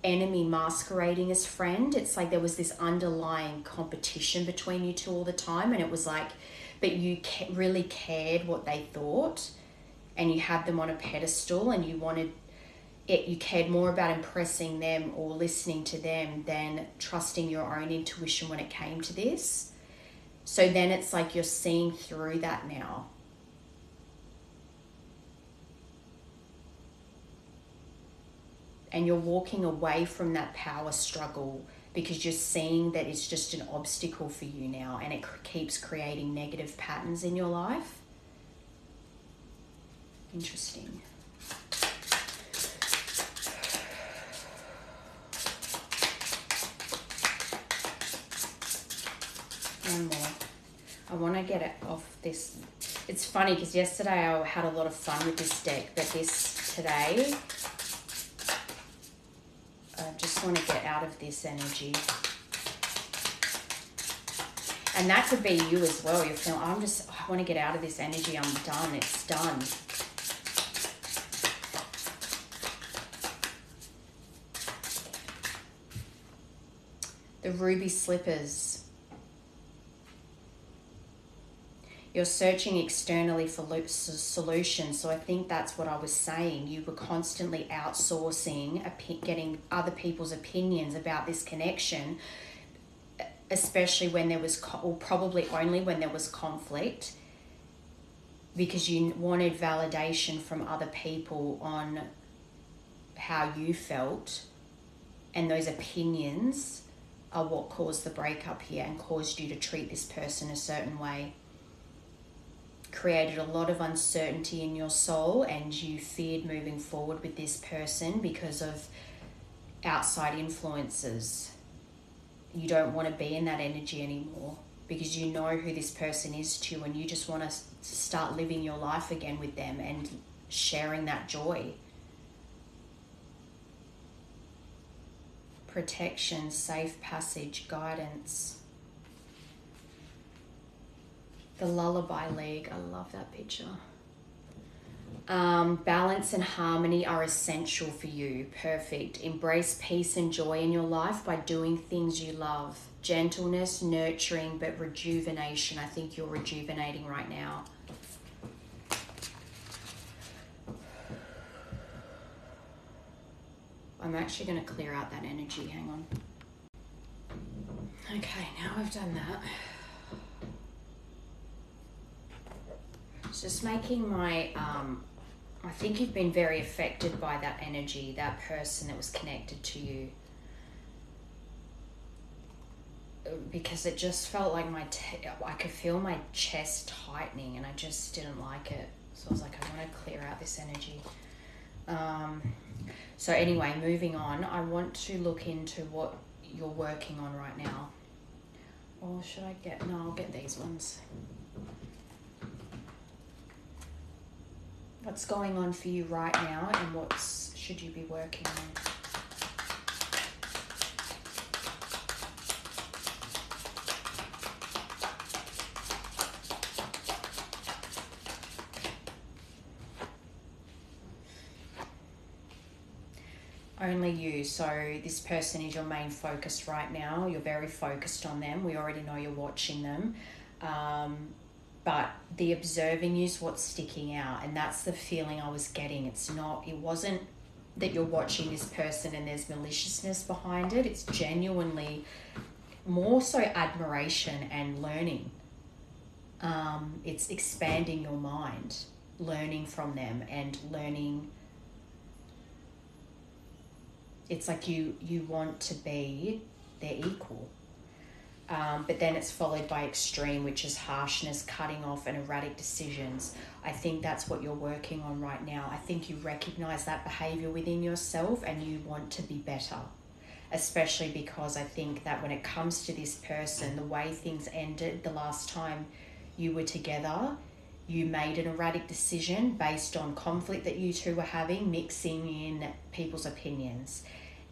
S1: enemy masquerading as friend. It's like there was this underlying competition between you two all the time, and it was like, but you really cared what they thought and you had them on a pedestal and you cared more about impressing them or listening to them than trusting your own intuition when it came to this. So then it's like you're seeing through that now. And you're walking away from that power struggle because you're seeing that it's just an obstacle for you now and it keeps creating negative patterns in your life. Interesting. One more. I want to get it off this. It's funny because yesterday I had a lot of fun with this deck, but today I just want to get out of this energy. And that could be you as well. You're feeling, I want to get out of this energy. I'm done. It's done. The ruby slippers. You're searching externally for solutions. So I think that's what I was saying. You were constantly outsourcing, getting other people's opinions about this connection, especially when there was, or probably only when there was conflict, because you wanted validation from other people on how you felt. And those opinions are what caused the breakup here and caused you to treat this person a certain way. Created a lot of uncertainty in your soul, and you feared moving forward with this person because of outside influences. You don't want to be in that energy anymore because you know who this person is to you, and you just want to start living your life again with them and sharing that joy. Protection, safe passage, guidance. The Lullaby League, I love that picture. Balance and harmony are essential for you. Perfect. Embrace peace and joy in your life by doing things you love. Gentleness, nurturing, but rejuvenation. I think you're rejuvenating right now. I'm actually going to clear out that energy. Hang on. Okay, now I've done that. Just making my, I think you've been very affected by that energy, that person that was connected to you. Because it just felt like I could feel my chest tightening, and I just didn't like it. So I was like, I want to clear out this energy. So anyway, moving on, I want to look into what you're working on right now. Or should I I'll get these ones. What's going on for you right now, and what should you be working on? Only you. So this person is your main focus right now. You're very focused on them. We already know you're watching them. But the observing you is what's sticking out, and that's the feeling I was getting. It wasn't that you're watching this person and there's maliciousness behind it. It's genuinely more so admiration and learning. It's expanding your mind, learning from them and learning. It's like you want to be their equal. But then it's followed by extreme, which is harshness, cutting off, and erratic decisions. I think that's what you're working on right now. I think you recognize that behavior within yourself and you want to be better, especially because I think that when it comes to this person, the way things ended the last time you were together, you made an erratic decision based on conflict that you two were having, mixing in people's opinions.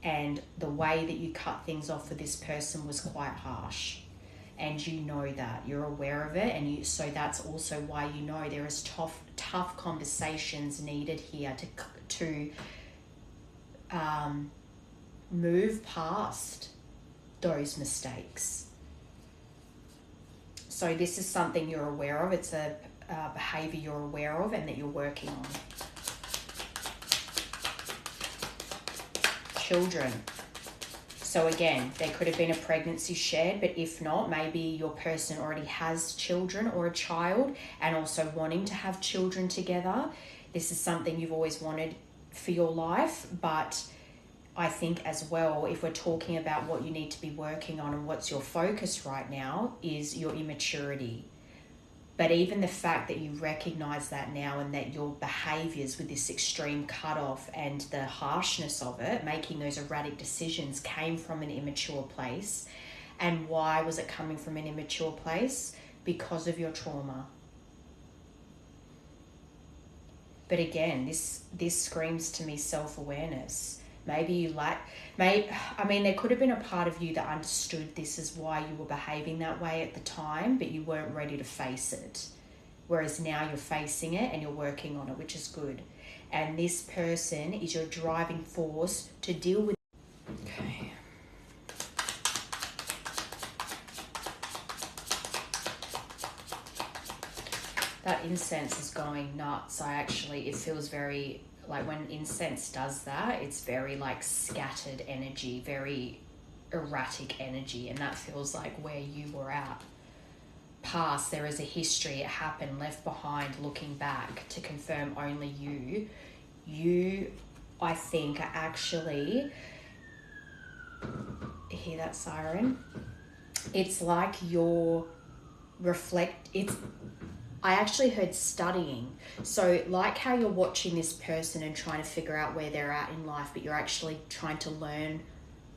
S1: And the way that you cut things off for this person was quite harsh. And you know that. You're aware of it. And so that's also why you know there is tough conversations needed here to move past those mistakes. So this is something you're aware of. It's a behavior you're aware of and that you're working on. Children. So again, there could have been a pregnancy shared, but if not, maybe your person already has children or a child and also wanting to have children together. This is something you've always wanted for your life, but I think as well, if we're talking about what you need to be working on and what's your focus right now, is your immaturity. But even the fact that you recognize that now and that your behaviors with this extreme cutoff and the harshness of it, making those erratic decisions, came from an immature place. And why was it coming from an immature place? Because of your trauma. But again, this screams to me self-awareness. Maybe you there could have been a part of you that understood this is why you were behaving that way at the time, but you weren't ready to face it. Whereas now you're facing it and you're working on it, which is good. And this person is your driving force to deal with. Okay. That incense is going nuts. It feels very, like when incense does that, it's very like scattered energy, very erratic energy. And that feels like where you were at. Past, there is a history, it happened, left behind, looking back to confirm only you, I think, are actually, hear that siren? It's like I actually heard studying. So like how you're watching this person and trying to figure out where they're at in life, but you're actually trying to learn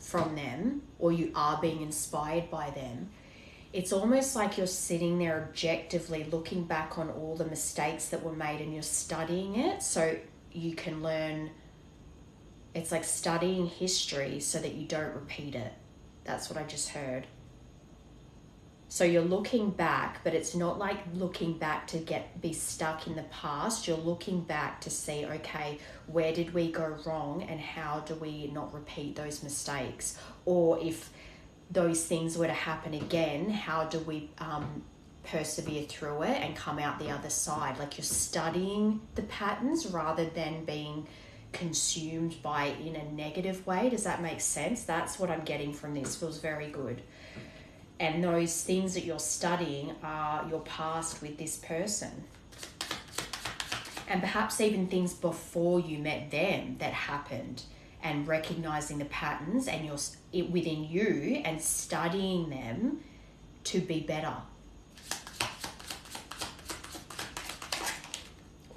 S1: from them, or you are being inspired by them. It's almost like you're sitting there objectively looking back on all the mistakes that were made and you're studying it so you can learn. It's like studying history so that you don't repeat it. That's what I just heard. So you're looking back, but it's not like looking back to be stuck in the past. You're looking back to see, okay, where did we go wrong and how do we not repeat those mistakes? Or if those things were to happen again, how do we persevere through it and come out the other side? Like you're studying the patterns rather than being consumed by it in a negative way. Does that make sense? That's what I'm getting from this. Feels very good. And those things that you're studying are your past with this person. And perhaps even things before you met them that happened, and recognizing the patterns and within you and studying them to be better.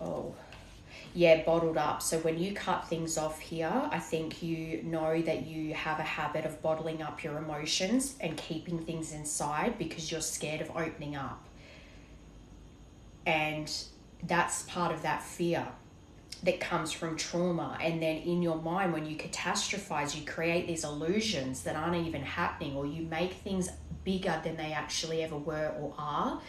S1: Oh, yeah, bottled up. So when you cut things off here, I think you know that you have a habit of bottling up your emotions and keeping things inside because you're scared of opening up. And that's part of that fear that comes from trauma. And then in your mind, when you catastrophize, you create these illusions that aren't even happening, or you make things bigger than they actually ever were or are.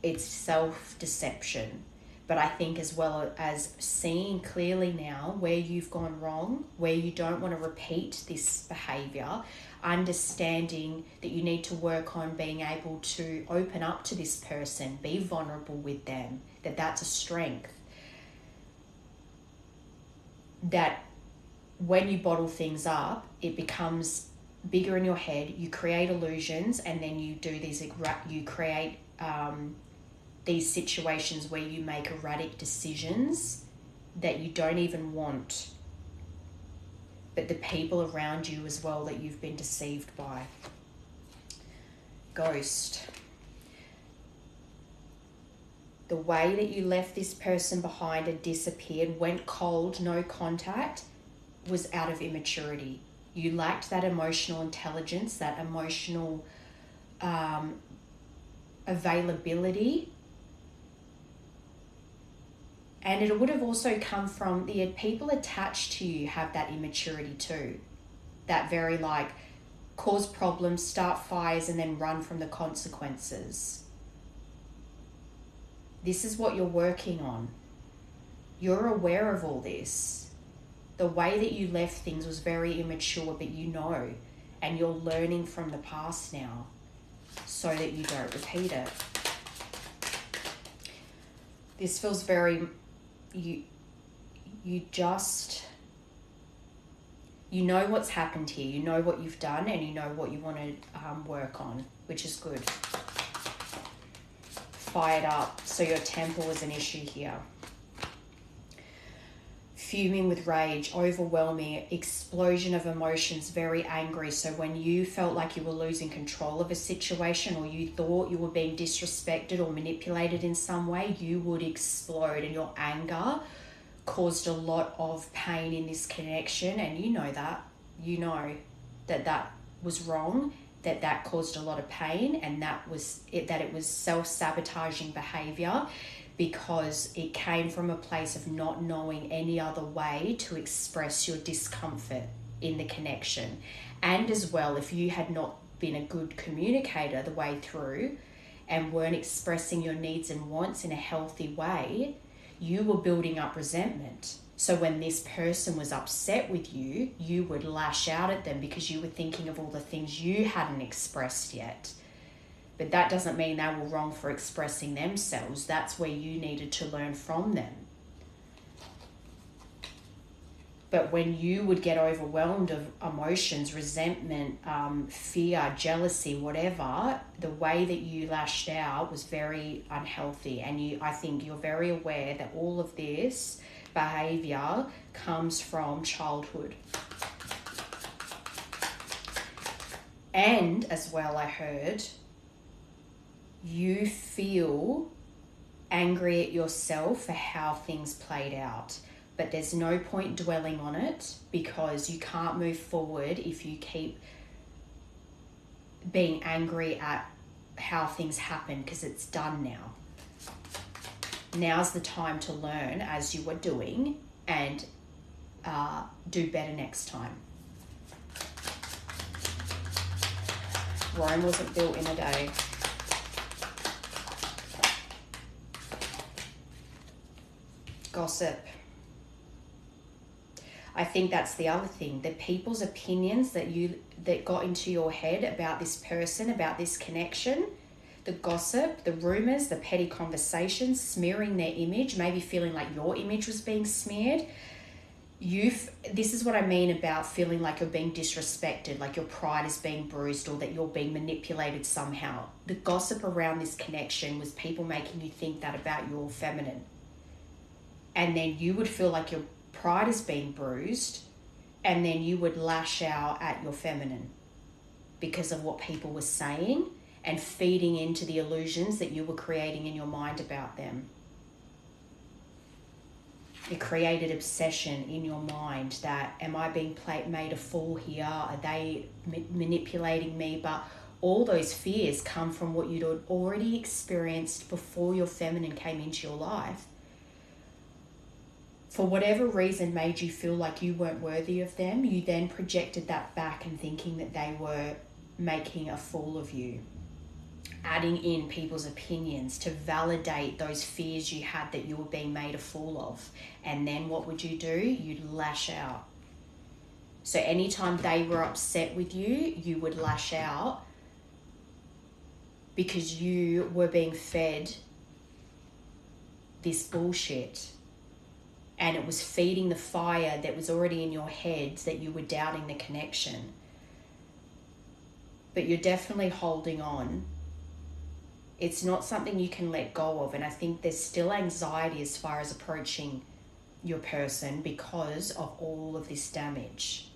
S1: It's self-deception. But I think as well as seeing clearly now where you've gone wrong, where you don't want to repeat this behavior, understanding that you need to work on being able to open up to this person, be vulnerable with them, that's a strength. That when you bottle things up, it becomes bigger in your head, you create illusions, and then you do these, you create these situations where you make erratic decisions that you don't even want, but the people around you as well that you've been deceived by. Ghost. The way that you left this person behind and disappeared, went cold, no contact, was out of immaturity. You lacked that emotional intelligence, that emotional availability. And it would have also come from the people attached to you have that immaturity too. That very like cause problems, start fires, and then run from the consequences. This is what you're working on. You're aware of all this. The way that you left things was very immature, but you know, and you're learning from the past now so that you don't repeat it. This feels very, you know what's happened here, you know what you've done, and you know what you want to work on, which is good. Fired up, so your temper was an issue here. Fuming with rage, overwhelming, explosion of emotions, very angry. So when you felt like you were losing control of a situation, or you thought you were being disrespected or manipulated in some way, you would explode, and your anger caused a lot of pain in this connection. And you know that was wrong, that caused a lot of pain, and that it was self-sabotaging behavior, because it came from a place of not knowing any other way to express your discomfort in the connection. And as well, if you had not been a good communicator the way through and weren't expressing your needs and wants in a healthy way, you were building up resentment. So when this person was upset with you, you would lash out at them because you were thinking of all the things you hadn't expressed yet. But that doesn't mean they were wrong for expressing themselves. That's where you needed to learn from them. But when you would get overwhelmed of emotions, resentment, fear, jealousy, whatever, the way that you lashed out was very unhealthy. And I think you're very aware that all of this behavior comes from childhood. And as well, I heard, you feel angry at yourself for how things played out. But there's no point dwelling on it, because you can't move forward if you keep being angry at how things happen, because it's done now. Now's the time to learn as you are doing and do better next time. Rome wasn't built in a day. Gossip. I think that's the other thing. The people's opinions that got into your head about this person, about this connection, the gossip, the rumors, the petty conversations, smearing their image, maybe feeling like your image was being smeared. This is what I mean about feeling like you're being disrespected, like your pride is being bruised, or that you're being manipulated somehow. The gossip around this connection was people making you think that about your feminine. And then you would feel like your pride is being bruised, and then you would lash out at your feminine because of what people were saying and feeding into the illusions that you were creating in your mind about them. It created obsession in your mind that, am I being made a fool here? Are they manipulating me? But all those fears come from what you'd already experienced before your feminine came into your life. For whatever reason made you feel like you weren't worthy of them, you then projected that back and thinking that they were making a fool of you, adding in people's opinions to validate those fears you had that you were being made a fool of. And then what would you do? You'd lash out. So anytime they were upset with you, you would lash out because you were being fed this bullshit. And it was feeding the fire that was already in your head, that you were doubting the connection. But you're definitely holding on. It's not something you can let go of. And I think there's still anxiety as far as approaching your person because of all of this damage.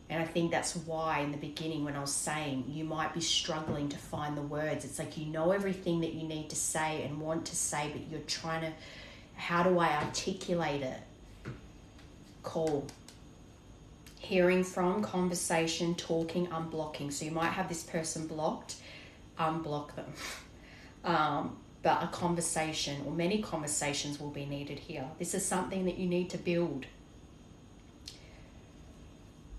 S1: And I think that's why in the beginning when I was saying you might be struggling to find the words. It's like you know everything that you need to say and want to say, but you're trying to, how do I articulate it? Call. Hearing from, conversation, talking, unblocking. So you might have this person blocked, unblock them. But a conversation or many conversations will be needed here. This is something that you need to build.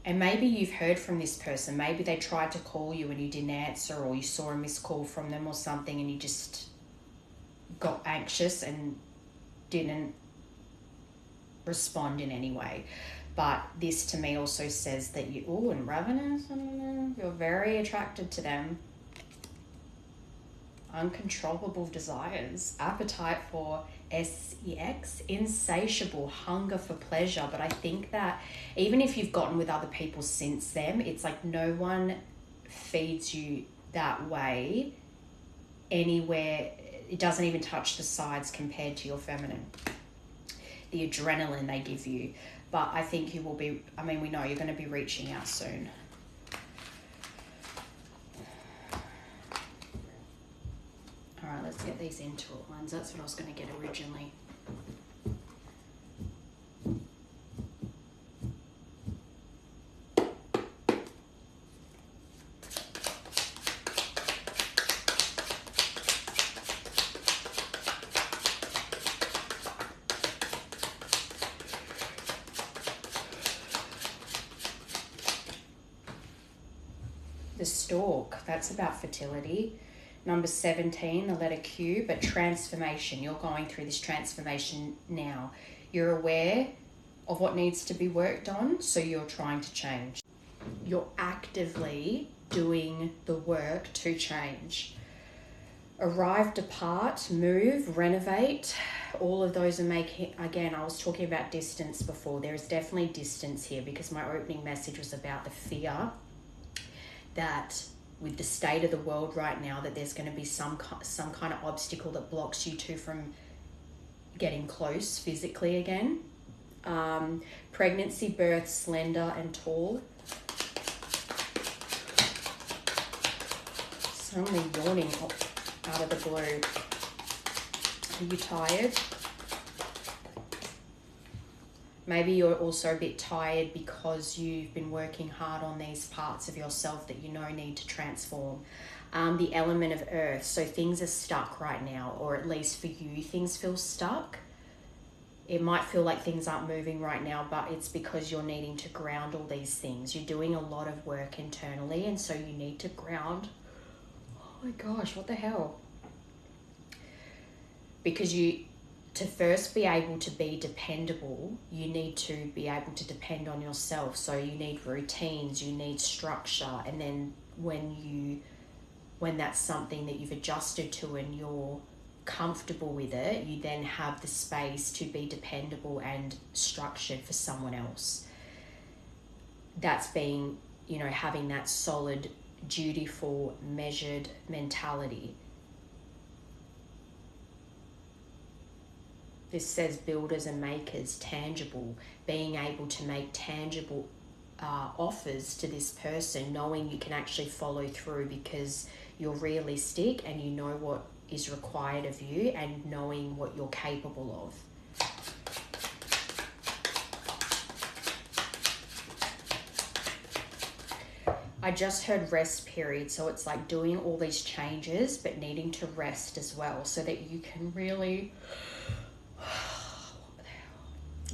S1: And maybe you've heard from this person. Maybe they tried to call you and you didn't answer, or you saw a missed call from them or something and you just got anxious and didn't respond in any way. But this to me also says that and ravenous, you're very attracted to them. Uncontrollable desires, appetite for sex, insatiable hunger for pleasure. But I think that even if you've gotten with other people since then, it's like no one feeds you that way anywhere. It doesn't even touch the sides compared to your feminine. The adrenaline they give you. But I think you will be, we know you're going to be reaching out soon. All right, let's get these intuit ones. That's what I was going to get originally. The Stork, that's about fertility. Number 17, the letter Q, but transformation. You're going through this transformation now. You're aware of what needs to be worked on, so you're trying to change. You're actively doing the work to change. Arrive, depart, move, renovate. All of those are making, again, I was talking about distance before. There is definitely distance here because my opening message was about the fear that with the state of the world right now, that there's going to be some kind of obstacle that blocks you two from getting close physically again. Pregnancy, birth, slender and tall. Suddenly yawning out of the blue. Are you tired? Maybe you're also a bit tired because you've been working hard on these parts of yourself that you know need to transform. The element of earth. So things are stuck right now, or at least for you, things feel stuck. It might feel like things aren't moving right now, but it's because you're needing to ground all these things. You're doing a lot of work internally, and so you need to ground. Oh my gosh, what the hell? Because to first be able to be dependable, you need to be able to depend on yourself. So you need routines, you need structure, and then when that's something that you've adjusted to and you're comfortable with it, you then have the space to be dependable and structured for someone else. That's being, having that solid, dutiful, measured mentality. This says builders and makers, tangible, being able to make tangible offers to this person, knowing you can actually follow through because you're realistic and you know what is required of you and knowing what you're capable of. I just heard rest period, so it's like doing all these changes but needing to rest as well so that you can really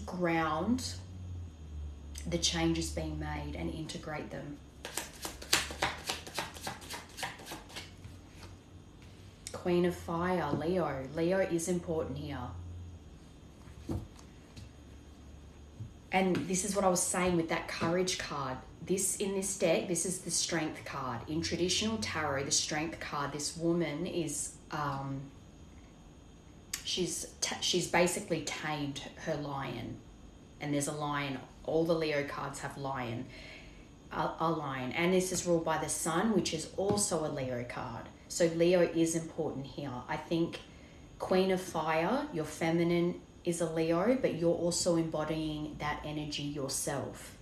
S1: ground the changes being made and integrate them. Queen of Fire, Leo. Leo is important here. And this is what I was saying with that Courage card. In this deck, this is the Strength card. In traditional tarot, the Strength card, this woman is, she's basically tamed her lion. And there's a lion. All the Leo cards have lion. A lion. And this is ruled by the Sun, which is also a Leo card. So Leo is important here. I think Queen of Fire, your feminine is a Leo, but you're also embodying that energy yourself.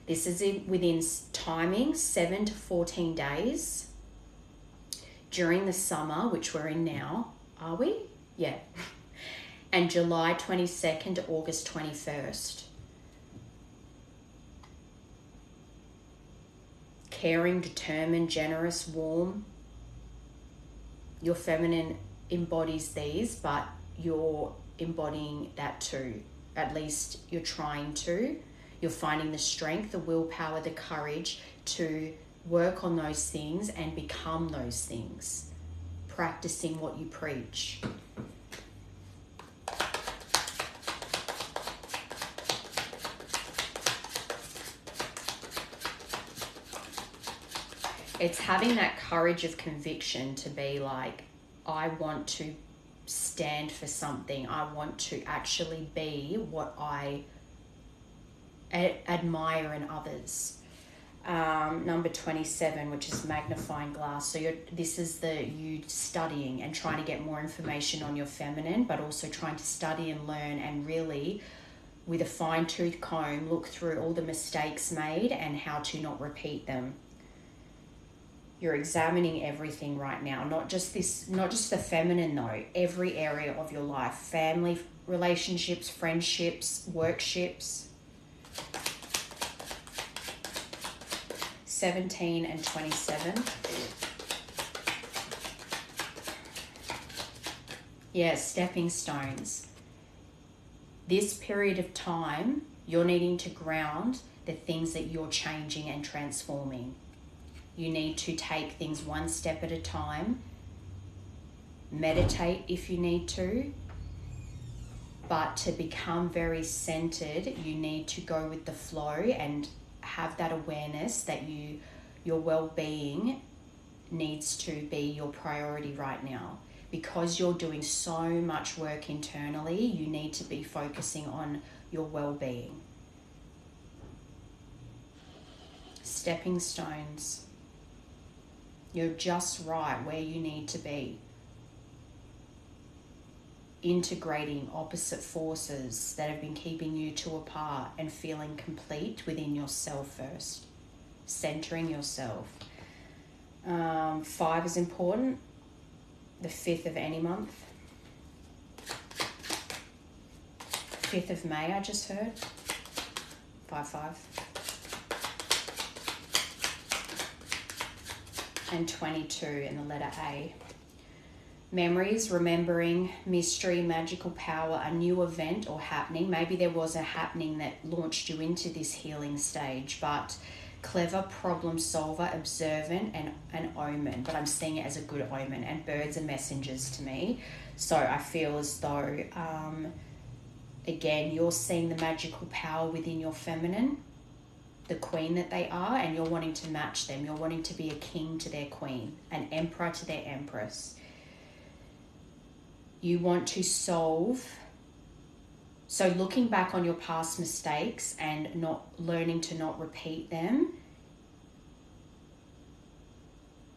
S1: This is within timing, 7 to 14 days during the summer, which we're in now. Are we? Yeah. And July 22nd to August 21st. Caring, determined, generous, warm. Your feminine embodies these, but you're embodying that too. At least you're trying to. You're finding the strength, the willpower, the courage to work on those things and become those things. Practicing what you preach. It's having that courage of conviction to be like, I want to stand for something. I want to actually be what I admire in others. Number 27, which is magnifying glass. So this is you studying and trying to get more information on your feminine, but also trying to study and learn and really, with a fine-tooth comb, look through all the mistakes made and how to not repeat them. You're examining everything right now, not just the feminine though, every area of your life, family relationships, friendships, workships. 17 and 27. Yeah, stepping stones. This period of time, you're needing to ground the things that you're changing and transforming. You need to take things one step at a time. Meditate if you need to. But to become very centered, you need to go with the flow and have that awareness that your well-being needs to be your priority right now. Because you're doing so much work internally, you need to be focusing on your well-being. Stepping stones. You're just right where you need to be. Integrating opposite forces that have been keeping you two apart and feeling complete within yourself first. Centering yourself. 5 is important. The 5th of any month. 5th of May, I just heard. 5-5. And 22 in the letter A. Memories, remembering, mystery, magical power, a new event or happening. Maybe there was a happening that launched you into this healing stage, but clever, problem solver, observant, and an omen. But I'm seeing it as a good omen, and birds are messengers to me. So I feel as though, again, you're seeing the magical power within your feminine, the queen that they are, and you're wanting to match them. You're wanting to be a king to their queen, an emperor to their empress. You want to solve. So looking back on your past mistakes and not learning to not repeat them,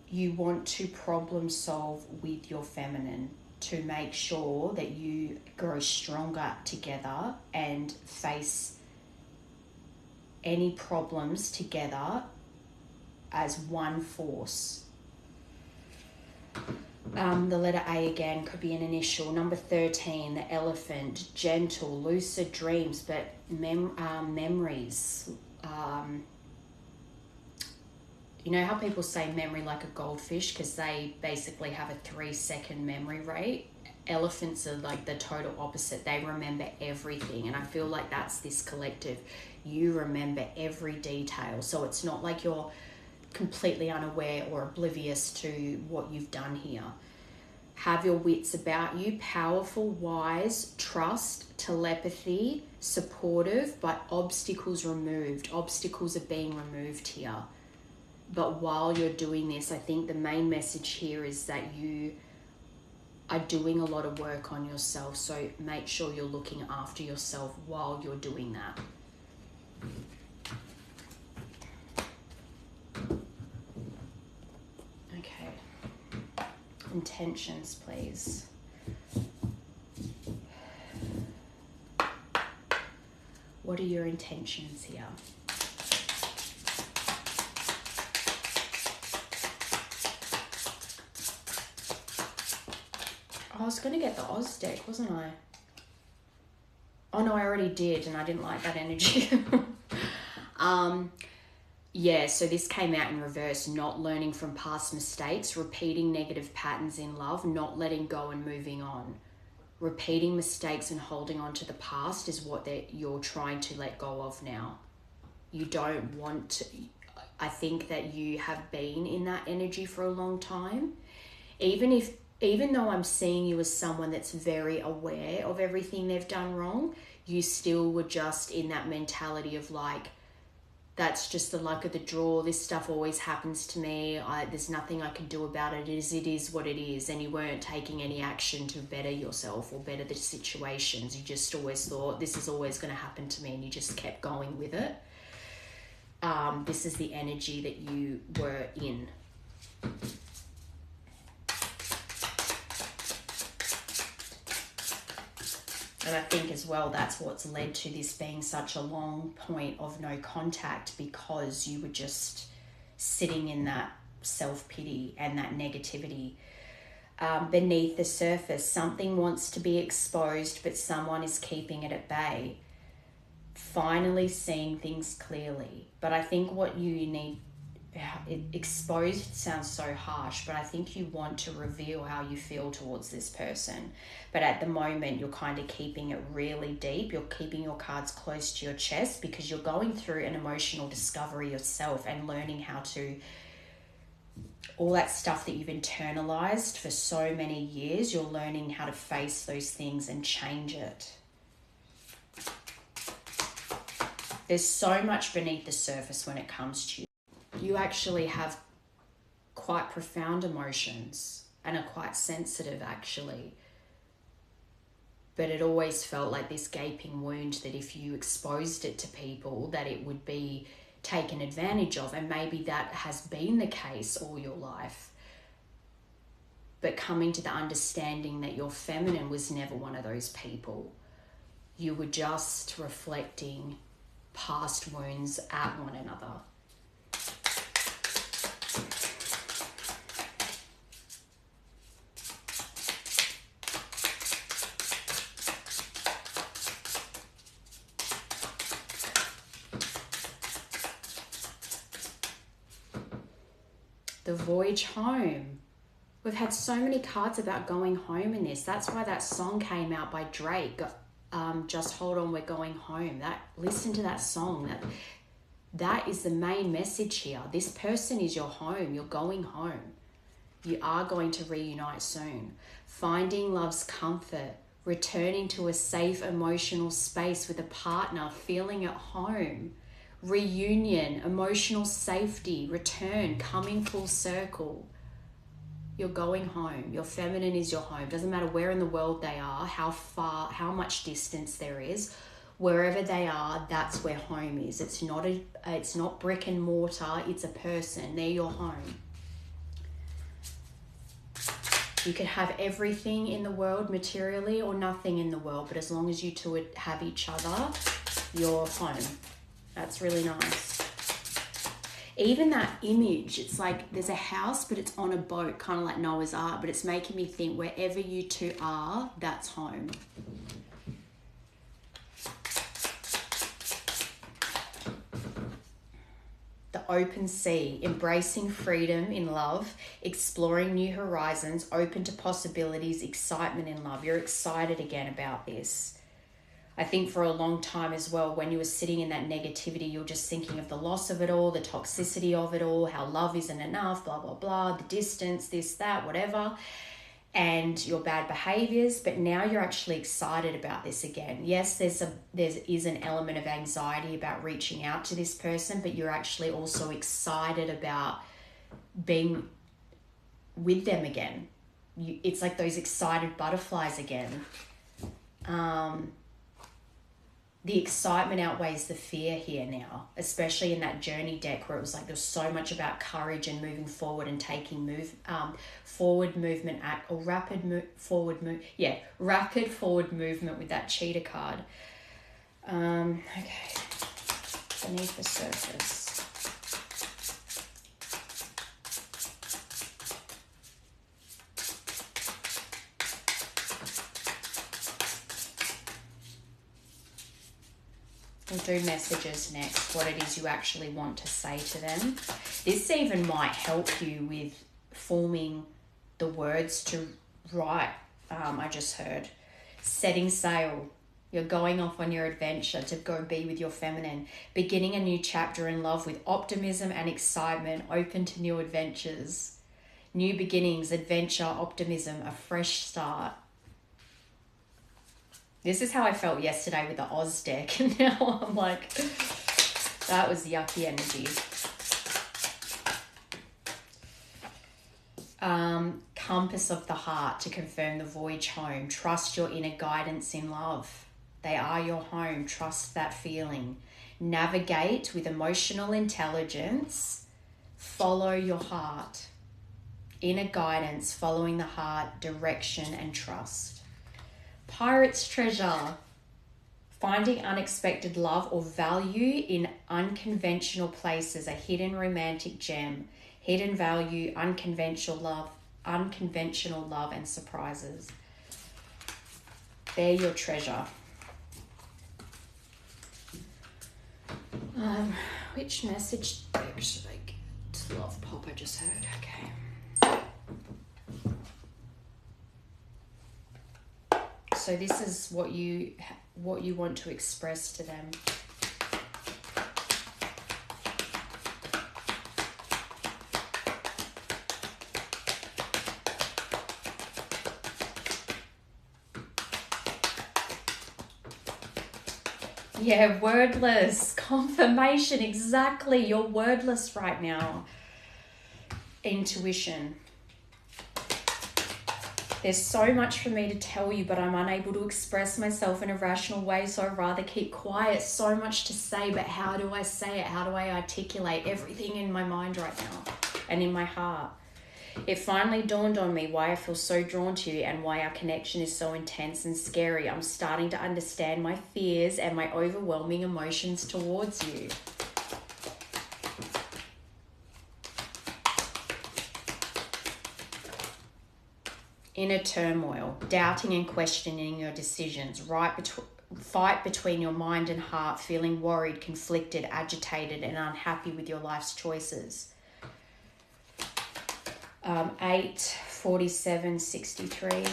S1: you want to problem solve with your feminine to make sure that you grow stronger together and face any problems together as one force. The letter A again could be an initial. Number 13, the elephant, gentle, lucid dreams, but memories. You know how people say memory like a goldfish because they basically have a 3-second memory rate? Elephants are like the total opposite. They remember everything, and I feel like that's this collective. You remember every detail, so it's not like you're completely unaware or oblivious to what you've done here. Have your wits about you, powerful, wise, trust, telepathy, supportive, but obstacles removed. Obstacles are being removed here. But while you're doing this, I think the main message here is that you are doing a lot of work on yourself. So make sure you're looking after yourself while you're doing that. Okay. Intentions, please. What are your intentions here? I was going to get the Oz deck, wasn't I? Oh no, I already did, and I didn't like that energy. Yeah, so this came out in reverse. Not learning from past mistakes, repeating negative patterns in love, not letting go and moving on. Repeating mistakes and holding on to the past is what you're trying to let go of now. You don't want to. I think that you have been in that energy for a long time. Even though I'm seeing you as someone that's very aware of everything they've done wrong, you still were just in that mentality of like, that's just the luck of the draw. This stuff always happens to me. There's nothing I can do about it. It is what it is. And you weren't taking any action to better yourself or better the situations. You just always thought, this is always going to happen to me. And you just kept going with it. This is the energy that you were in. And I think as well, that's what's led to this being such a long point of no contact, because you were just sitting in that self-pity and that negativity. Beneath the surface, something wants to be exposed, but someone is keeping it at bay. Finally seeing things clearly. But I think what you need, exposed sounds so harsh, but I think you want to reveal how you feel towards this person. But at the moment, you're kind of keeping it really deep. You're keeping your cards close to your chest because you're going through an emotional discovery yourself and learning how to, all that stuff that you've internalized for so many years, you're learning how to face those things and change it. There's so much beneath the surface when it comes to you. You actually have quite profound emotions and are quite sensitive actually. But it always felt like this gaping wound that if you exposed it to people, that it would be taken advantage of. And maybe that has been the case all your life. But coming to the understanding that your feminine was never one of those people. You were just reflecting past wounds at one another. The voyage home. We've had so many cards about going home in this. That's why that song came out by Drake. Just hold on, we're going home. Listen to that song. That is the main message here. This person is your home. You're going home. You are going to reunite soon. Finding love's comfort. Returning to a safe emotional space with a partner. Feeling at home. Reunion, emotional safety, return, coming full circle. You're going home. Your feminine is your home. Doesn't matter where in the world they are, how far, how much distance there is. Wherever they are, that's where home is. It's not brick and mortar. It's a person. They're your home. You could have everything in the world materially or nothing in the world, but as long as you two have each other, you're home. That's really nice. Even that image, it's like there's a house, but it's on a boat, kind of like Noah's Ark, but it's making me think wherever you two are, that's home. The open sea, embracing freedom in love, exploring new horizons, open to possibilities, excitement in love. You're excited again about this. I think for a long time as well, when you were sitting in that negativity, you're just thinking of the loss of it all, the toxicity of it all, how love isn't enough, blah, blah, blah, the distance, this, that, whatever, and your bad behaviors. But now you're actually excited about this again. Yes, there is an element of anxiety about reaching out to this person, but you're actually also excited about being with them again. It's like those excited butterflies again. The excitement outweighs the fear here now, especially in that journey deck where it was like there's so much about courage and moving forward and taking forward movement rapid forward movement with that cheetah card. Okay, beneath the surface. We'll do messages next, what it is you actually want to say to them. This even might help you with forming the words to write. I just heard. Setting sail. You're going off on your adventure to go be with your feminine. Beginning a new chapter in love with optimism and excitement, open to new adventures. New beginnings, adventure, optimism, a fresh start. This is how I felt yesterday with the Oz deck. And now I'm like, that was yucky energy. Compass of the heart to confirm the voyage home. Trust your inner guidance in love. They are your home. Trust that feeling. Navigate with emotional intelligence. Follow your heart. Inner guidance, following the heart, direction and trust. Pirate's treasure. Finding unexpected love or value in unconventional places. A hidden romantic gem. Hidden value, unconventional love and surprises. They're your treasure. Which message deck should I get? It's Love Pop I just heard. Okay. So this is what you want to express to them. Yeah, wordless. Confirmation, exactly. You're wordless right now. Intuition. There's so much for me to tell you, but I'm unable to express myself in a rational way, so I'd rather keep quiet. So much to say, but how do I say it? How do I articulate everything in my mind right now and in my heart? It finally dawned on me why I feel so drawn to you and why our connection is so intense and scary. I'm starting to understand my fears and my overwhelming emotions towards you. Inner turmoil, doubting and questioning your decisions, fight between your mind and heart, feeling worried, conflicted, agitated, and unhappy with your life's choices. 8, 47, 63.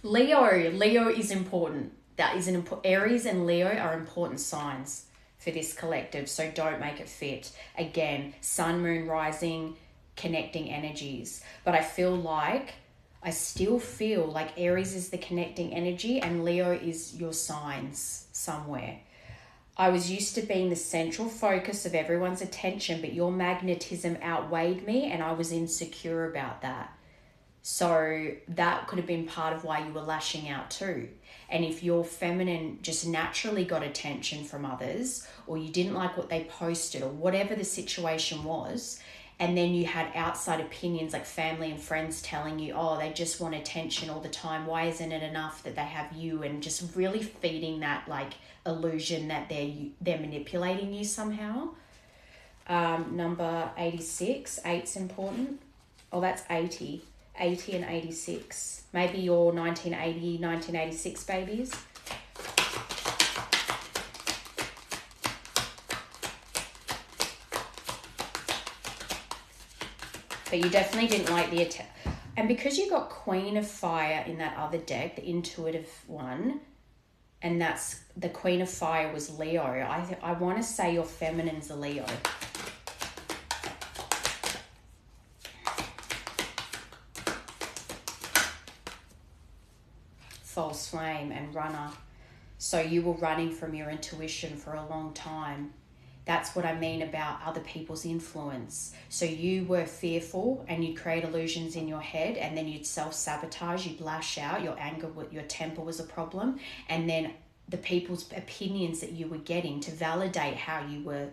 S1: Leo is important. That is Aries and Leo are important signs for this collective, so don't make it fit. Again, sun, moon, rising, connecting energies. But I still feel like Aries is the connecting energy and Leo is your signs somewhere. I was used to being the central focus of everyone's attention, but your magnetism outweighed me and I was insecure about that. So that could have been part of why you were lashing out too. And if your feminine just naturally got attention from others, or you didn't like what they posted, or whatever the situation was, and then you had outside opinions like family and friends telling you, oh, they just want attention all the time. Why isn't it enough that they have you? And just really feeding that like illusion that they're manipulating you somehow. Number 86, 8's important. Oh, that's 80. 80 and 86. Maybe your 1980, 1986 babies. But you definitely didn't like the attack. And because you got Queen of Fire in that other deck, the intuitive one, and that's the Queen of Fire was Leo, I want to say your feminine's a Leo. False Flame and Runner. So you were running from your intuition for a long time. That's what I mean about other people's influence. So you were fearful and you'd create illusions in your head and then you'd self-sabotage, you'd lash out, your anger, your temper was a problem. And then the people's opinions that you were getting to validate how you were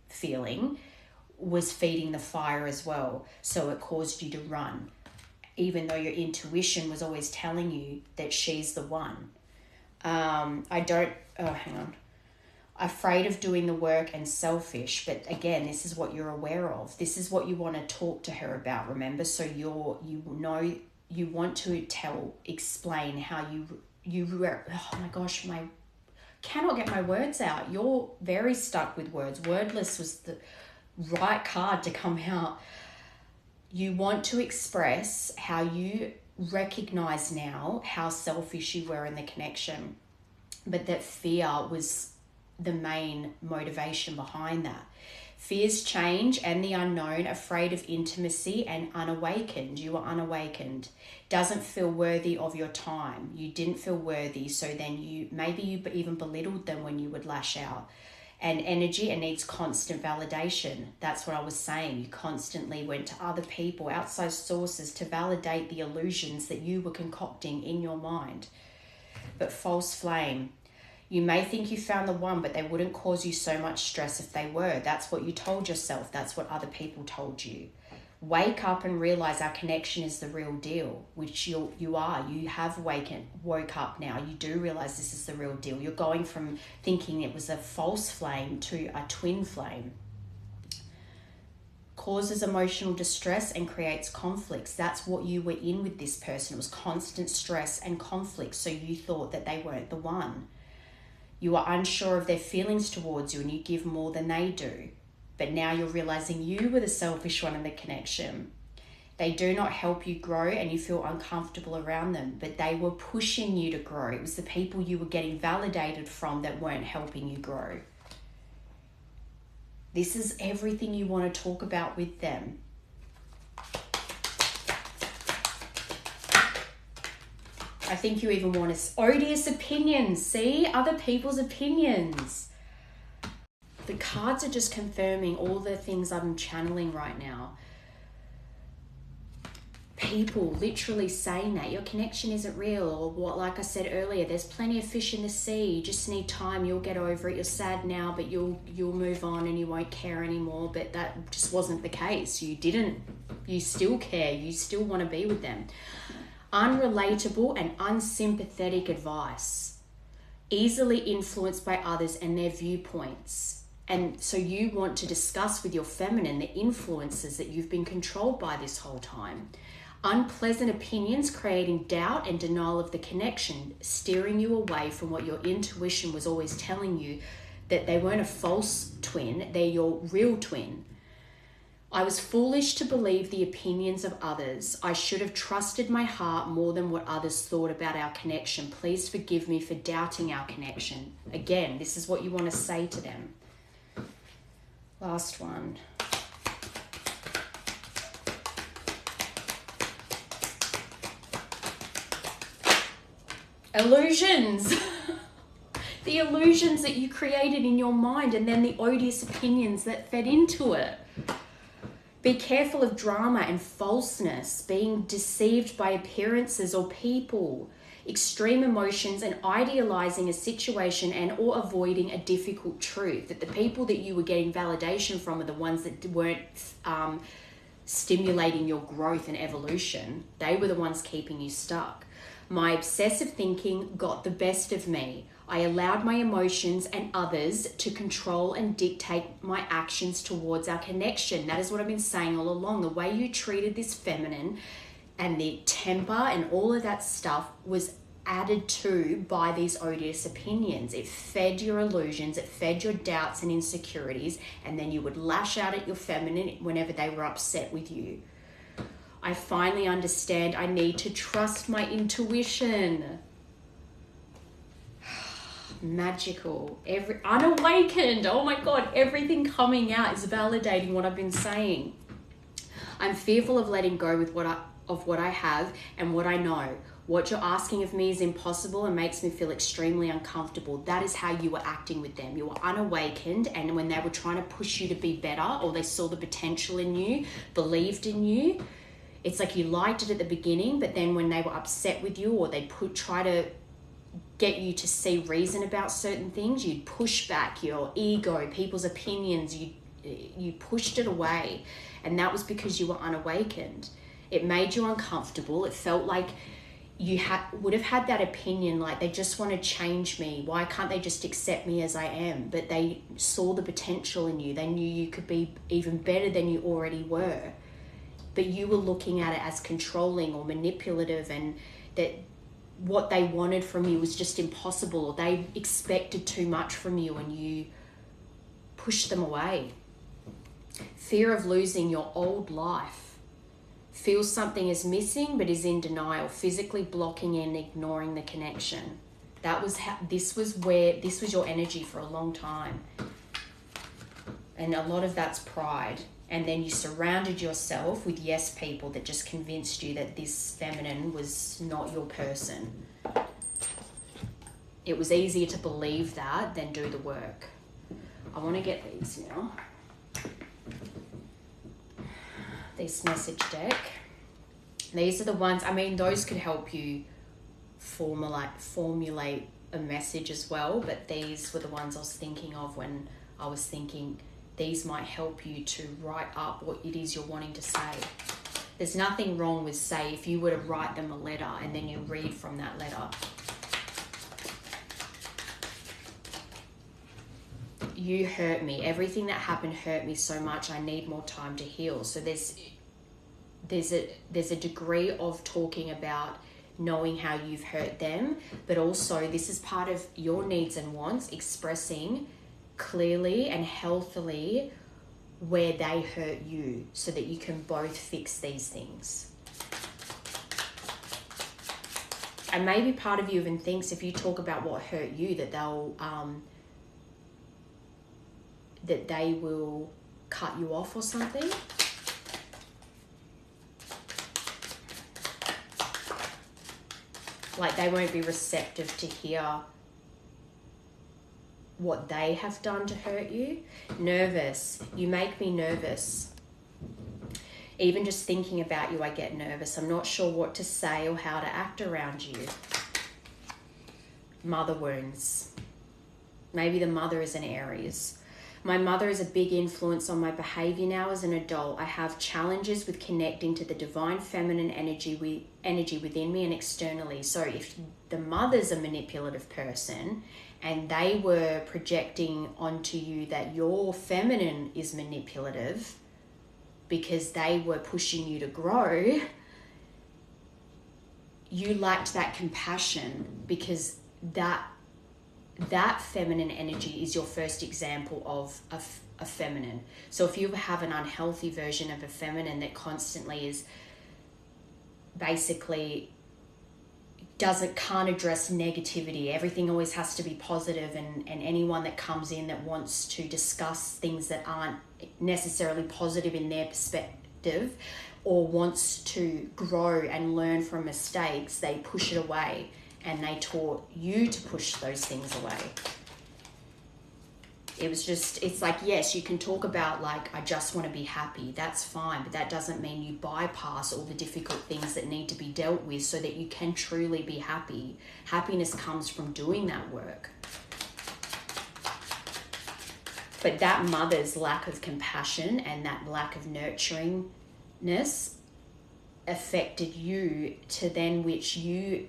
S1: feeling was feeding the fire as well. So it caused you to run, even though your intuition was always telling you that she's the one. Afraid of doing the work and selfish, but again, this is what you're aware of. This is what you want to talk to her about, remember? So you want to explain how oh my gosh, cannot get my words out. You're very stuck with words. Wordless was the right card to come out. You want to express how you recognize now how selfish you were in the connection, but that fear was the main motivation behind that. Fears change and the unknown, afraid of intimacy and unawakened. You were unawakened. Doesn't feel worthy of your time. You didn't feel worthy, so then you even belittled them when you would lash out. And energy, it needs constant validation. That's what I was saying. You constantly went to other people, outside sources, to validate the illusions that you were concocting in your mind. But false flame. You may think you found the one, but they wouldn't cause you so much stress if they were. That's what you told yourself. That's what other people told you. Wake up and realize our connection is the real deal, which you are. You have woke up now. You do realize this is the real deal. You're going from thinking it was a false flame to a twin flame. Causes emotional distress and creates conflicts. That's what you were in with this person. It was constant stress and conflict. So you thought that they weren't the one. You are unsure of their feelings towards you and you give more than they do. But now you're realizing you were the selfish one in the connection. They do not help you grow and you feel uncomfortable around them, but they were pushing you to grow. It was the people you were getting validated from that weren't helping you grow. This is everything you want to talk about with them. I think you even want odious opinions. See? Other people's opinions. The the cards are just confirming all the things I'm channeling right now. People literally saying that your connection isn't real, or what, like I said earlier, there's plenty of fish in the sea, you just need time, you'll get over it, you're sad now, but you'll move on and you won't care anymore. But that just wasn't the case. You still care, you still want to be with them. Unrelatable and unsympathetic advice, easily influenced by others and their viewpoints. And so you want to discuss with your feminine the influences that you've been controlled by this whole time. Unpleasant opinions creating doubt and denial of the connection, steering you away from what your intuition was always telling you, that they weren't a false twin, they're your real twin. I was foolish to believe the opinions of others. I should have trusted my heart more than what others thought about our connection. Please forgive me for doubting our connection. Again, this is what you want to say to them. Last one. Illusions. The illusions that you created in your mind, and then the odious opinions that fed into it. Be careful of drama and falseness, being deceived by appearances or people, extreme emotions, and idealizing a situation and or avoiding a difficult truth. That the people that you were getting validation from are the ones that weren't stimulating your growth and evolution. They were the ones keeping you stuck. My obsessive thinking got the best of me. I allowed my emotions and others to control and dictate my actions towards our connection. That is what I've been saying all along. The way you treated this feminine and the temper and all of that stuff was added to by these odious opinions. It fed your illusions, it fed your doubts and insecurities, and then you would lash out at your feminine whenever they were upset with you. I finally understand I need to trust my intuition. Magical. Unawakened. Oh my God, everything coming out is validating what I've been saying. I'm fearful of letting go of what I have and what I know. What you're asking of me is impossible and makes me feel extremely uncomfortable. That is how you were acting with them. You were unawakened, and when they were trying to push you to be better, or they saw the potential in you, believed in you, it's like you liked it at the beginning, but then when they were upset with you, or they try to get you to see reason about certain things, you'd push back your ego, people's opinions, you pushed it away. And that was because you were unawakened. It made you uncomfortable. It felt like you would have had that opinion, like they just want to change me. Why can't they just accept me as I am? But they saw the potential in you. They knew you could be even better than you already were. But you were looking at it as controlling or manipulative, and that what they wanted from you was just impossible, or they expected too much from you and you pushed them away. Fear of losing your old life. Feels something is missing but is in denial, physically blocking and ignoring the connection. This was your energy for a long time. And a lot of that's pride. And then you surrounded yourself with yes people that just convinced you that this feminine was not your person. It was easier to believe that than do the work. I want to get these now. This message deck. These are the ones, those could help you formulate a message as well, but these were the ones I was thinking of when I was thinking these might help you to write up what it is you're wanting to say. There's nothing wrong with, say, if you were to write them a letter and then you read from that letter. You hurt me. Everything that happened hurt me so much. I need more time to heal. So there's a degree of talking about knowing how you've hurt them, but also this is part of your needs and wants, expressing clearly and healthily where they hurt you so that you can both fix these things. And maybe part of you even thinks if you talk about what hurt you that they will cut you off or something. Like they won't be receptive to hear what they have done to hurt you. Nervous. You make me nervous. Even just thinking about you, I get nervous. I'm not sure what to say or how to act around you. Mother wounds. Maybe the mother is an Aries. My mother is a big influence on my behavior now as an adult. I have challenges with connecting to the divine feminine energy within me and externally. So if the mother's a manipulative person and they were projecting onto you that your feminine is manipulative because they were pushing you to grow, you lacked that compassion because that feminine energy is your first example of a feminine. So if you have an unhealthy version of a feminine that constantly is basically can't address negativity, everything always has to be positive, and anyone that comes in that wants to discuss things that aren't necessarily positive in their perspective or wants to grow and learn from mistakes, they push it away. And they taught you to push those things away. It's like, yes, you can talk about like, I just want to be happy. That's fine. But that doesn't mean you bypass all the difficult things that need to be dealt with so that you can truly be happy. Happiness comes from doing that work. But that mother's lack of compassion and that lack of nurturingness affected you to then which you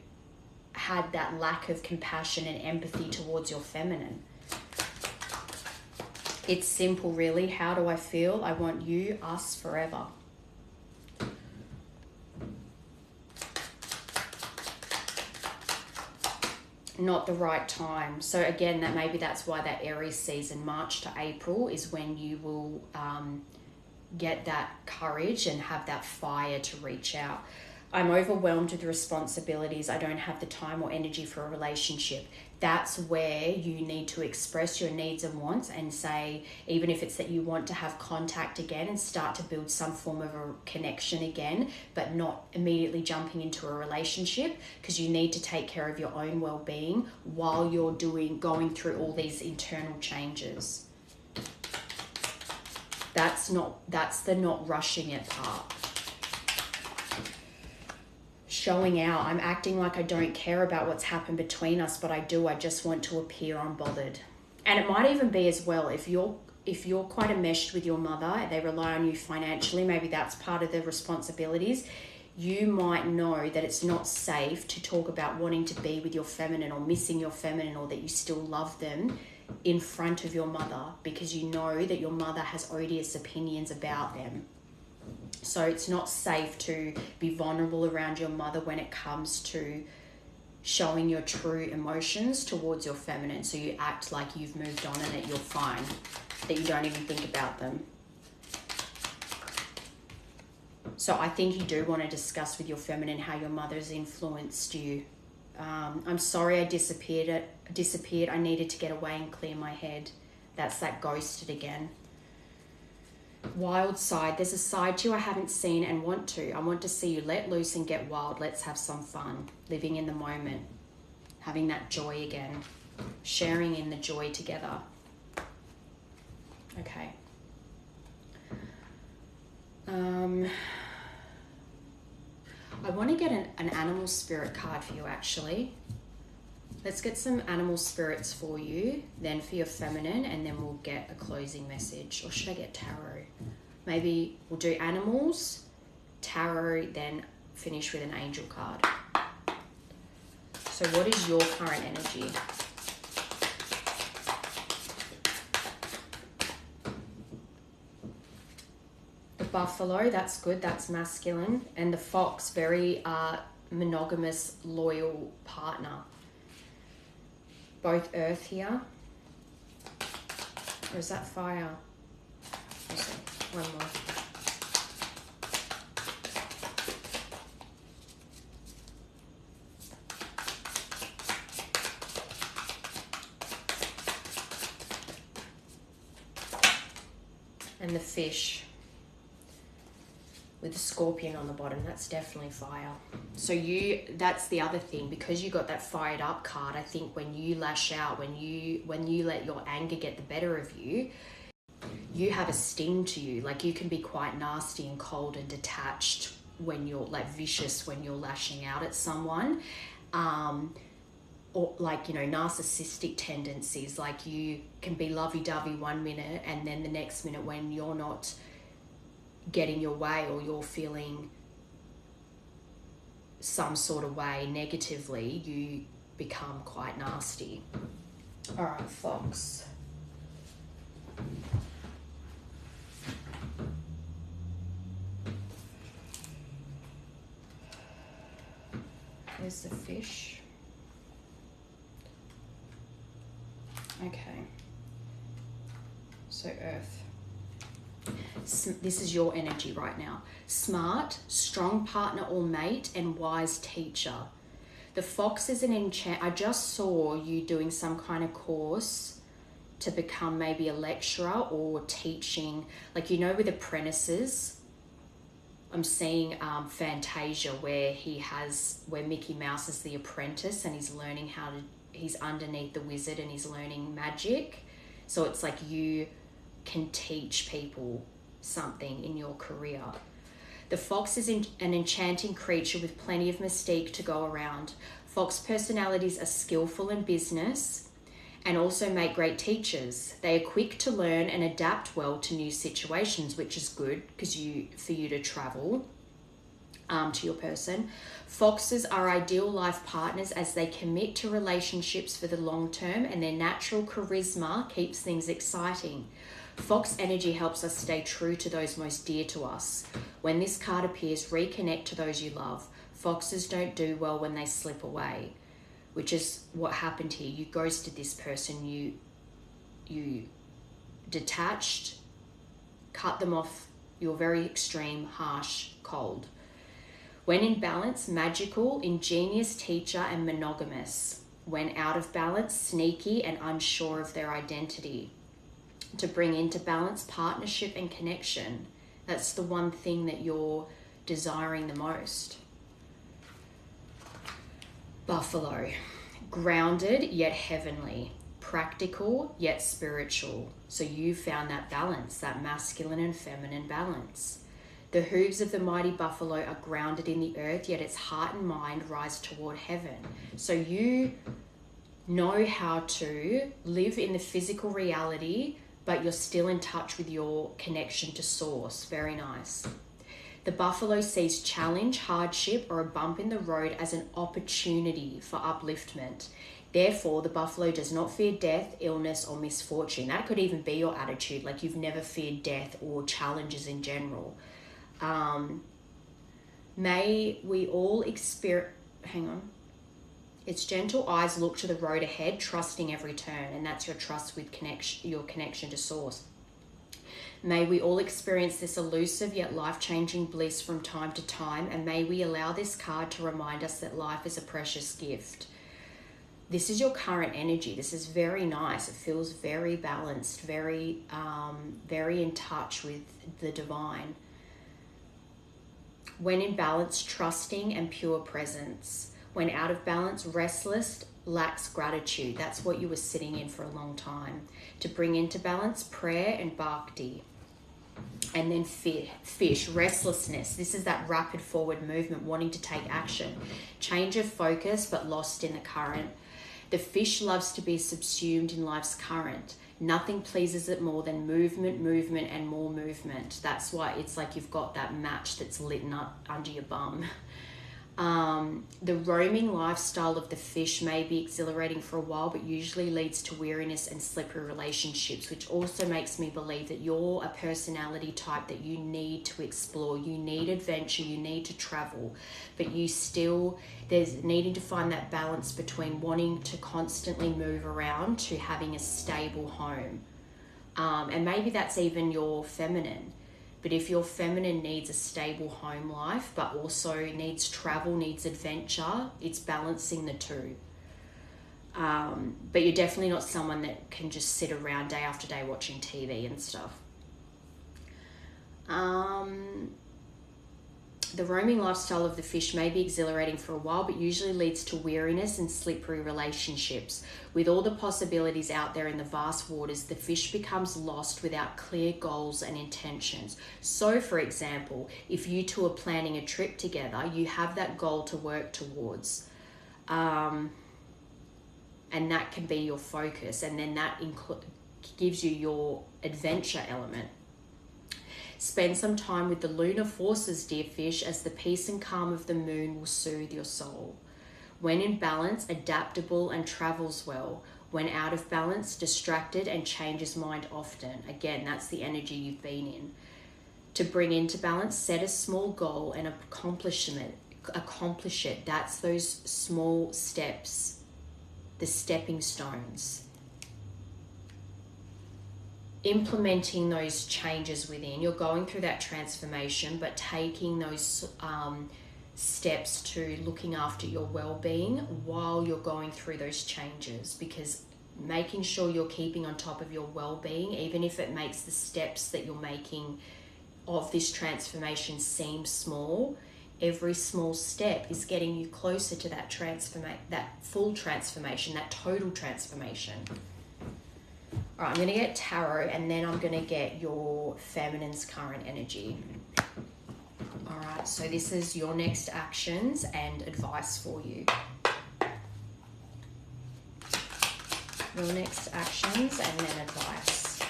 S1: had that lack of compassion and empathy towards your feminine. It's simple, really. How do I feel? I want you, us, forever. Not the right time. So again, that's why that Aries season, March to April, is when you will get that courage and have that fire to reach out. I'm overwhelmed with responsibilities. I don't have the time or energy for a relationship. That's where you need to express your needs and wants and say, even if it's that you want to have contact again and start to build some form of a connection again, but not immediately jumping into a relationship, because you need to take care of your own well-being while you're going through all these internal changes. That's the not rushing it part. Showing out. I'm acting like I don't care about what's happened between us, but I do. I just want to appear unbothered. And it might even be as well, if you're quite enmeshed with your mother, they rely on you financially, maybe that's part of the responsibilities. You might know that it's not safe to talk about wanting to be with your feminine or missing your feminine or that you still love them in front of your mother, because you know that your mother has odious opinions about them. So it's not safe to be vulnerable around your mother when it comes to showing your true emotions towards your feminine. So you act like you've moved on and that you're fine, that you don't even think about them. So I think you do want to discuss with your feminine how your mother's influenced you. I'm sorry I disappeared. I needed to get away and clear my head. That's that ghosted again. Wild side. There's a side to you I haven't seen and want to. I want to see you let loose and get wild. Let's have some fun. Living in the moment. Having that joy again. Sharing in the joy together. Okay. I want to get an animal spirit card for you, actually. Let's get some animal spirits for you, then for your feminine, and then we'll get a closing message. Or should I get tarot? Maybe we'll do animals, tarot, then finish with an angel card. So what is your current energy? The buffalo, that's good, that's masculine. And the fox, very monogamous, loyal partner. Both earth here. Or is that fire? One more. And the fish with the scorpion on the bottom, that's definitely fire. So that's the other thing, because you got that fired up card. I think when you lash out, when you let your anger get the better of you, you have a sting to you. Like, you can be quite nasty and cold and detached when you're like vicious when you're lashing out at someone, or like, you know, narcissistic tendencies. Like, you can be lovey-dovey one minute, and then the next minute when you're not getting your way or you're feeling some sort of way negatively, you become quite nasty. All right, Fox. There's the fish. Okay. So Earth. This is your energy right now. Smart, strong partner or mate, and wise teacher. The Fox is an enchant. I just saw you doing some kind of course to become maybe a lecturer or teaching, like, you know, with apprentices. I'm seeing Fantasia, where Mickey Mouse is the apprentice, and he's learning he's underneath the wizard and he's learning magic. So it's like you can teach people something in your career. The Fox is an enchanting creature with plenty of mystique to go around. Fox personalities are skillful in business and also make great teachers. They are quick to learn and adapt well to new situations, which is good because for you to travel to your person. Foxes are ideal life partners as they commit to relationships for the long term, and their natural charisma keeps things exciting. Fox energy helps us stay true to those most dear to us. When this card appears, reconnect to those you love. Foxes don't do well when they slip away, which is what happened here. You ghosted this person. You detached, cut them off. You're very extreme, harsh, cold. When in balance, magical, ingenious teacher, and monogamous. When out of balance, sneaky and unsure of their identity. To bring into balance, partnership and connection. That's the one thing that you're desiring the most. Buffalo. Grounded yet heavenly. Practical yet spiritual. So you found that balance, that masculine and feminine balance. The hooves of the mighty buffalo are grounded in the earth, yet its heart and mind rise toward heaven. So you know how to live in the physical reality, but you're still in touch with your connection to source. Very nice. The buffalo sees challenge, hardship, or a bump in the road as an opportunity for upliftment. Therefore, the buffalo does not fear death, illness, or misfortune. That could even be your attitude, like you've never feared death or challenges in general. May we all experience... Hang on. Its gentle eyes look to the road ahead, trusting every turn, and that's your trust with your connection to source. May we all experience this elusive yet life-changing bliss from time to time, and may we allow this card to remind us that life is a precious gift. This is your current energy. This is very nice. It feels very balanced, very in touch with the divine. When in balance, trusting and pure presence. When out of balance, restless, lacks gratitude. That's what you were sitting in for a long time. To bring into balance, prayer and bhakti. And then fish, restlessness. This is that rapid forward movement, wanting to take action. Change of focus, but lost in the current. The fish loves to be subsumed in life's current. Nothing pleases it more than movement, and more movement. That's why it's like you've got that match that's lit up under your bum. The roaming lifestyle of the fish may be exhilarating for a while, but usually leads to weariness and slippery relationships, which also makes me believe that you're a personality type that you need to explore. You need adventure, you need to travel, but there's needing to find that balance between wanting to constantly move around to having a stable home. And maybe that's even your feminine. But if your feminine needs a stable home life, but also needs travel, needs adventure, it's balancing the two. But you're definitely not someone that can just sit around day after day watching TV and stuff. The roaming lifestyle of the fish may be exhilarating for a while, but usually leads to weariness and slippery relationships. With all the possibilities out there in the vast waters, the fish becomes lost without clear goals and intentions. So, for example, if you two are planning a trip together, you have that goal to work towards. And that can be your focus, and then that gives you your adventure element. Spend some time with the lunar forces, dear fish, as the peace and calm of the moon will soothe your soul. When in balance, adaptable and travels well. When out of balance, distracted and changes mind often. Again, that's the energy you've been in. To bring into balance, set a small goal and accomplish it. That's those small steps, the stepping stones. Implementing those changes within. You're going through that transformation, but taking those steps to looking after your well-being while you're going through those changes, because making sure you're keeping on top of your well-being, even if it makes the steps that you're making of this transformation seem small, every small step is getting you closer to that full transformation, that total transformation. All right, I'm going to get tarot, and then I'm going to get your feminine's current energy. All right, so this is your next actions and advice for you. Your next actions and then advice.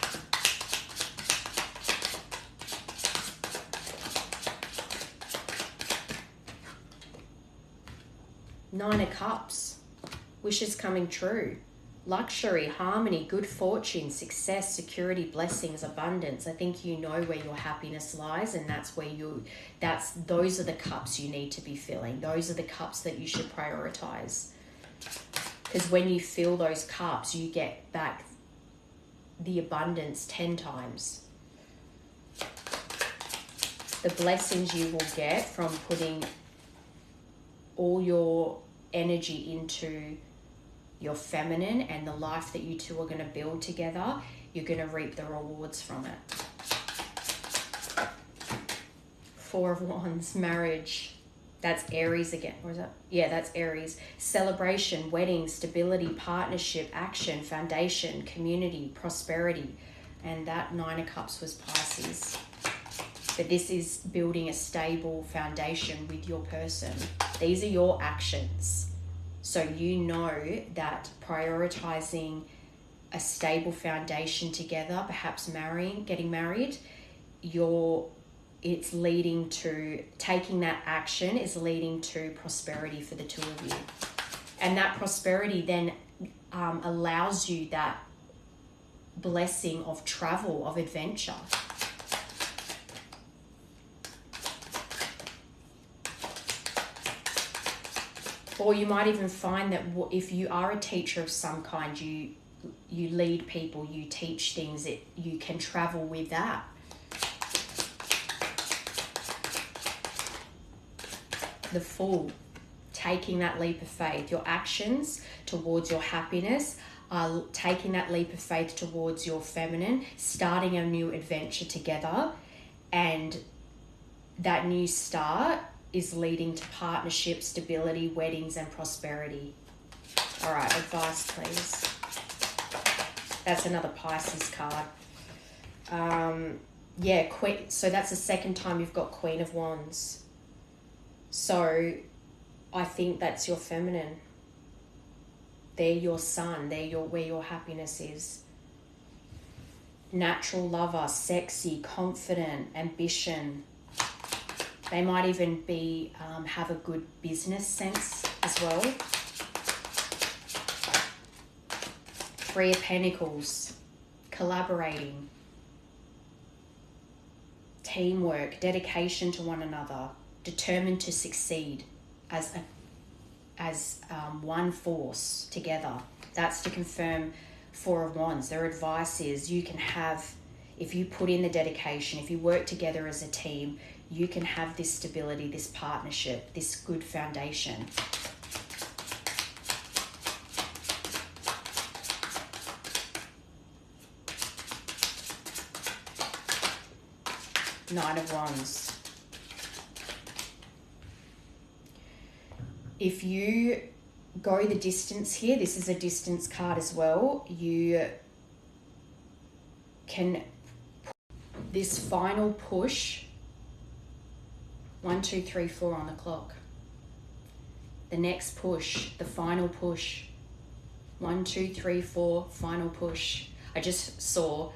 S1: Nine of Cups. Wishes coming true. Luxury, harmony, good fortune, success, security, blessings, abundance. I think you know where your happiness lies, and those are the cups you need to be filling. Those are the cups that you should prioritize. Because when you fill those cups, you get back the abundance 10 times. The blessings you will get from putting all your energy into your feminine and the life that you two are going to build together, you're going to reap the rewards from it. Four of Wands, marriage. That's Aries again. Or is that? Yeah, that's Aries. Celebration, wedding, stability, partnership, action, foundation, community, prosperity. And that Nine of Cups was Pisces. But this is building a stable foundation with your person. These are your actions. So you know that prioritizing a stable foundation together, perhaps getting married, it's leading to, taking that action is leading to prosperity for the two of you. And that prosperity then allows you that blessing of travel, of adventure. Or you might even find that if you are a teacher of some kind, you lead people, you teach things, you can travel with that. The Fool, taking that leap of faith. Your actions towards your happiness are taking that leap of faith towards your feminine, starting a new adventure together, and that new start is leading to partnership, stability, weddings, and prosperity. All right, advice, please. That's another Pisces card. Queen. So that's the second time you've got Queen of Wands. So I think that's your feminine. They're your sun. They're where your happiness is. Natural lover, sexy, confident, ambition. They might even be have a good business sense as well. Three of Pentacles, collaborating, teamwork, dedication to one another, determined to succeed as one force together. That's to confirm Four of Wands. Their advice is you can have, if you put in the dedication, if you work together as a team, you can have this stability, this partnership, this good foundation. Nine of Wands. If you go the distance here, this is a distance card as well, you can, this final push, 1, 2, 3, 4 on the clock. The next push, the final push, 1, 2, 3, 4, final push. I just saw,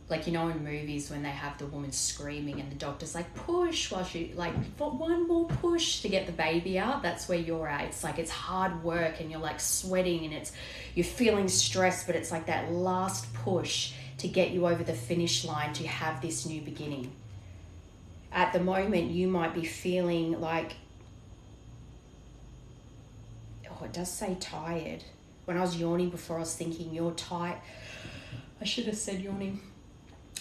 S1: like, you know, in movies when they have the woman screaming and the doctor's like, push, while she, like, for one more push to get the baby out. That's where you're at. It's like, it's hard work and you're like sweating and you're feeling stressed, but it's like that last push to get you over the finish line to have this new beginning. At the moment, you might be feeling like, oh, it does say tired. When I was yawning before, I was thinking you're tired. I should have said yawning.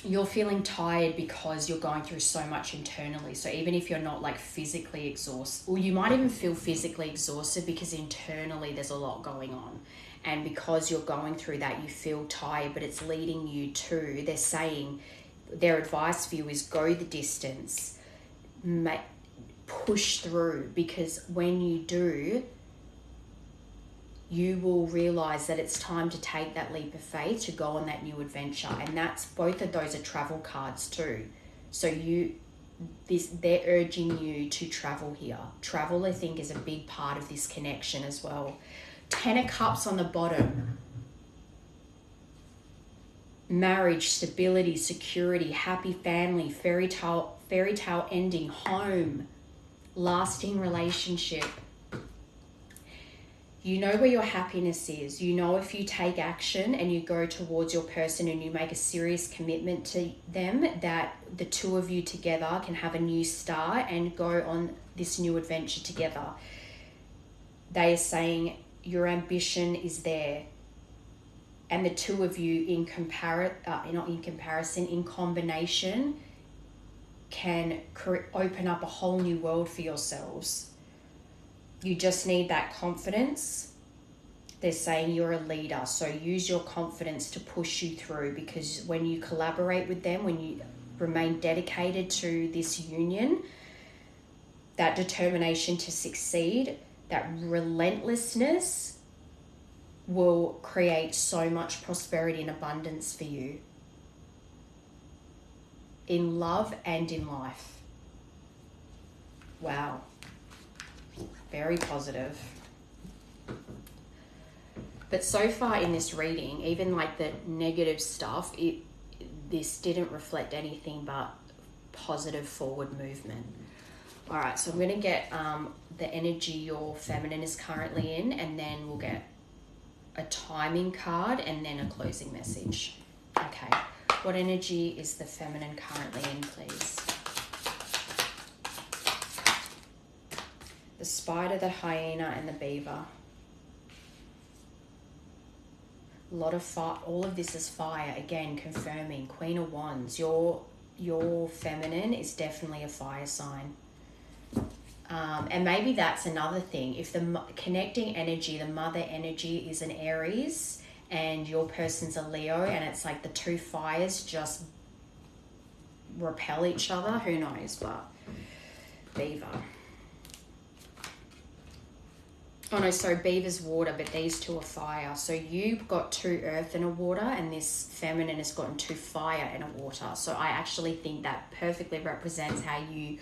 S1: You're feeling tired because you're going through so much internally. So even if you're not like physically exhausted, or you might even feel physically exhausted because internally there's a lot going on. And because you're going through that, you feel tired, but it's leading you to, they're saying, their advice for you is go the distance, push through, because when you do, you will realize that it's time to take that leap of faith to go on that new adventure. And that's, both of those are travel cards too. So they're urging you to travel here. Travel, I think, is a big part of this connection as well. 10 of Cups on the bottom. Marriage, stability, security, happy family, fairy tale ending, home, lasting relationship. You know where your happiness is. You know, if you take action and you go towards your person and you make a serious commitment to them, that the two of you together can have a new start and go on this new adventure together. They are saying your ambition is there. And the two of you in combination can open up a whole new world for yourselves. You just need that confidence. They're saying you're a leader, so use your confidence to push you through, because when you collaborate with them, when you remain dedicated to this union, that determination to succeed, that relentlessness will create so much prosperity and abundance for you in love and in life. Wow. Very positive. But so far in this reading, even like the negative stuff, this didn't reflect anything but positive forward movement. All right, so I'm going to get the energy your feminine is currently in, and then we'll get a timing card and then a closing message. Okay, what energy is the feminine currently in, please? The spider, the hyena, and the beaver. A lot of fire. All of this is fire. Again, confirming. Queen of Wands. Your feminine is definitely a fire sign. And maybe that's another thing. If the connecting energy, the mother energy, is an Aries and your person's a Leo, and it's like the two fires just repel each other, who knows? But beaver. Oh no, sorry, beaver's water, but these two are fire. So you've got 2 earth and a water, and this feminine has gotten 2 fire and a water. So I actually think that perfectly represents how you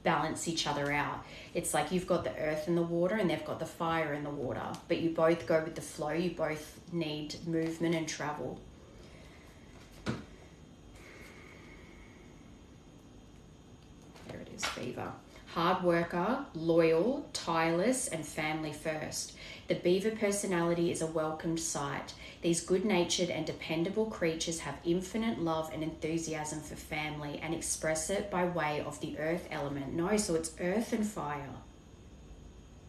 S1: balance each other out. It's like you've got the earth and the water, and they've got the fire and the water. But you both go with the flow. You both need movement and travel. There it is, beaver. Hard worker, loyal, tireless, and family first. The beaver personality is a welcomed sight. These good-natured and dependable creatures have infinite love and enthusiasm for family and express it by way of the earth element. No, so it's earth and fire.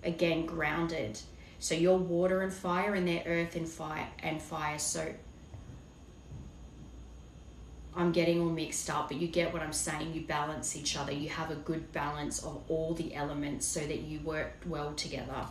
S1: Again, grounded. So you're water and fire, and they're earth and fire. So I'm getting all mixed up, but you get what I'm saying. You balance each other. You have a good balance of all the elements so that you work well together.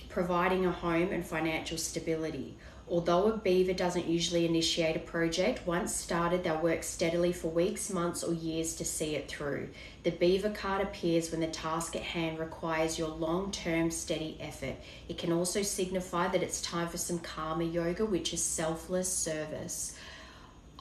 S1: Providing a home and financial stability. Although a beaver doesn't usually initiate a project, once started, they'll work steadily for weeks, months, or years to see it through. The beaver card appears when the task at hand requires your long-term steady effort. It can also signify that it's time for some karma yoga, which is selfless service.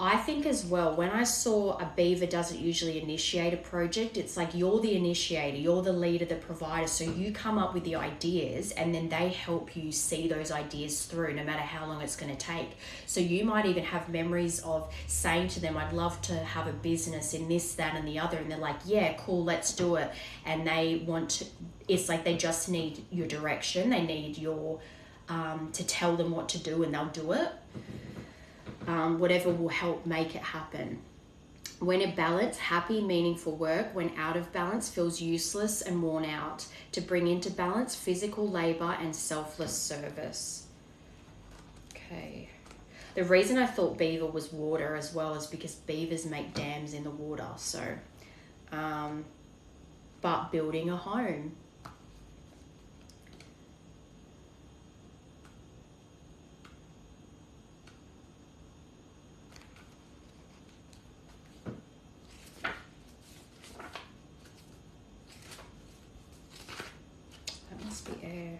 S1: I think as well, when I saw a beaver doesn't usually initiate a project, it's like you're the initiator, you're the leader, the provider. So you come up with the ideas and then they help you see those ideas through no matter how long it's going to take. So you might even have memories of saying to them, I'd love to have a business in this, that, and the other. And they're like, yeah, cool, let's do it. And they want to, it's like they just need your direction. They need your, to tell them what to do and they'll do it. Whatever will help make it happen. When in balance, happy, meaningful work. When out of balance, feels useless and worn out. To bring into balance, physical labor and selfless service. Okay. The reason I thought beaver was water as well is because beavers make dams in the water. So, but building a home. Air.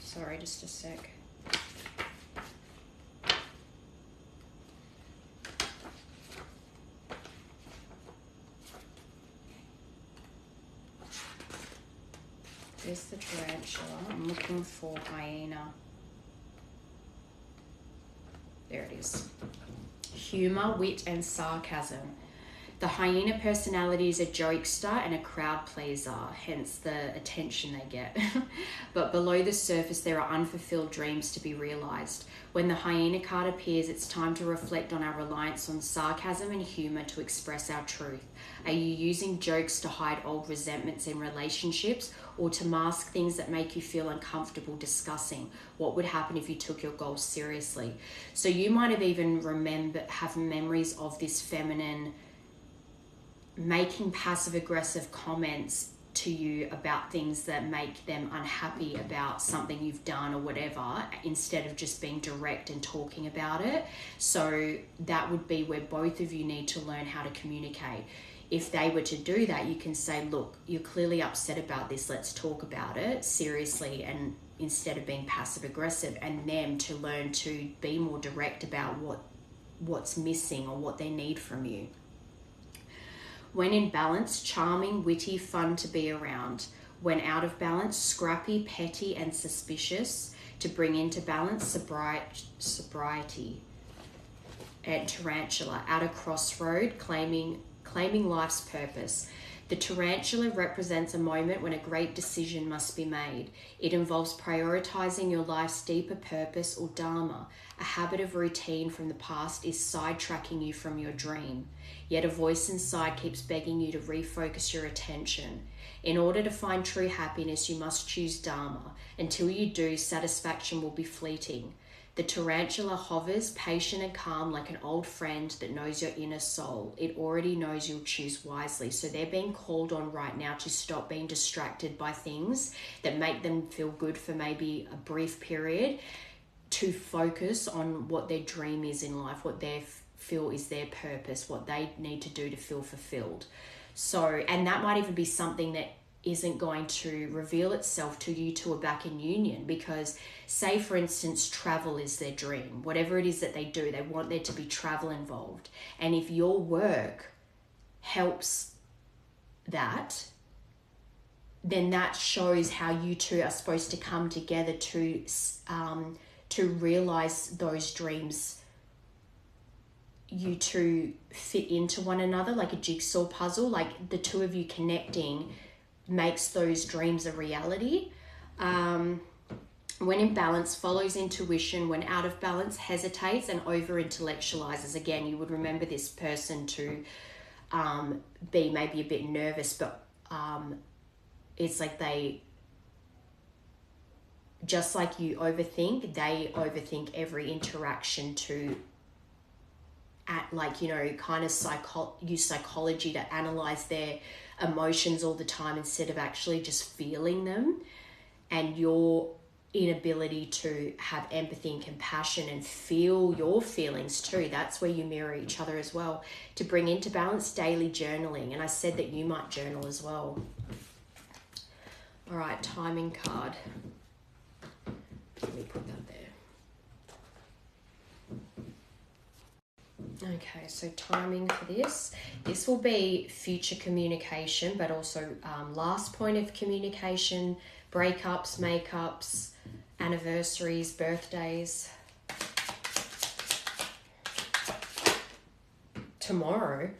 S1: Sorry, just a sec. There's the tarantula. I'm looking for hyena. There it is. Humor, wit, and sarcasm. The hyena personality is a jokester and a crowd pleaser, hence the attention they get. But below the surface, there are unfulfilled dreams to be realized. When the hyena card appears, it's time to reflect on our reliance on sarcasm and humor to express our truth. Are you using jokes to hide old resentments in relationships or to mask things that make you feel uncomfortable discussing? What would happen if you took your goals seriously? So you might have even have memories of this feminine making passive-aggressive comments to you about things that make them unhappy about something you've done or whatever, instead of just being direct and talking about it. So that would be where both of you need to learn how to communicate. If they were to do that, you can say, look, you're clearly upset about this, let's talk about it seriously, and instead of being passive-aggressive, and them to learn to be more direct about what's missing or what they need from you. When in balance, charming, witty, fun to be around. When out of balance, scrappy, petty, and suspicious. To bring into balance, sobriety. And tarantula, at a crossroad, claiming life's purpose. The tarantula represents a moment when a great decision must be made. It involves prioritizing your life's deeper purpose or dharma. A habit of routine from the past is sidetracking you from your dream. Yet a voice inside keeps begging you to refocus your attention. In order to find true happiness, you must choose dharma. Until you do, satisfaction will be fleeting. The tarantula hovers, patient and calm, like an old friend that knows your inner soul. It already knows you'll choose wisely. So they're being called on right now to stop being distracted by things that make them feel good for maybe a brief period, to focus on what their dream is in life, what they feel is their purpose, what they need to do to feel fulfilled. So, and that might even be something that isn't going to reveal itself to you till we're back in union, because say for instance travel is their dream, whatever it is that they do, they want there to be travel involved, and if your work helps that, then that shows how you two are supposed to come together to realize those dreams. You two fit into one another like a jigsaw puzzle, like the two of you connecting makes those dreams a reality. When in balance, follows intuition. When out of balance, hesitates and over-intellectualizes. Again, you would remember this person to be maybe a bit nervous, but it's like they, just like you overthink, they overthink every interaction to kind of use psychology to analyze their emotions all the time instead of actually just feeling them. And you're inability to have empathy and compassion and feel your feelings too. That's where you mirror each other as well. To bring into balance, daily journaling. And I said that you might journal as well. All right, timing card. Let me put that there. Okay, so timing for this. This will be future communication, but also last point of communication, breakups, makeups, anniversaries, birthdays. Tomorrow.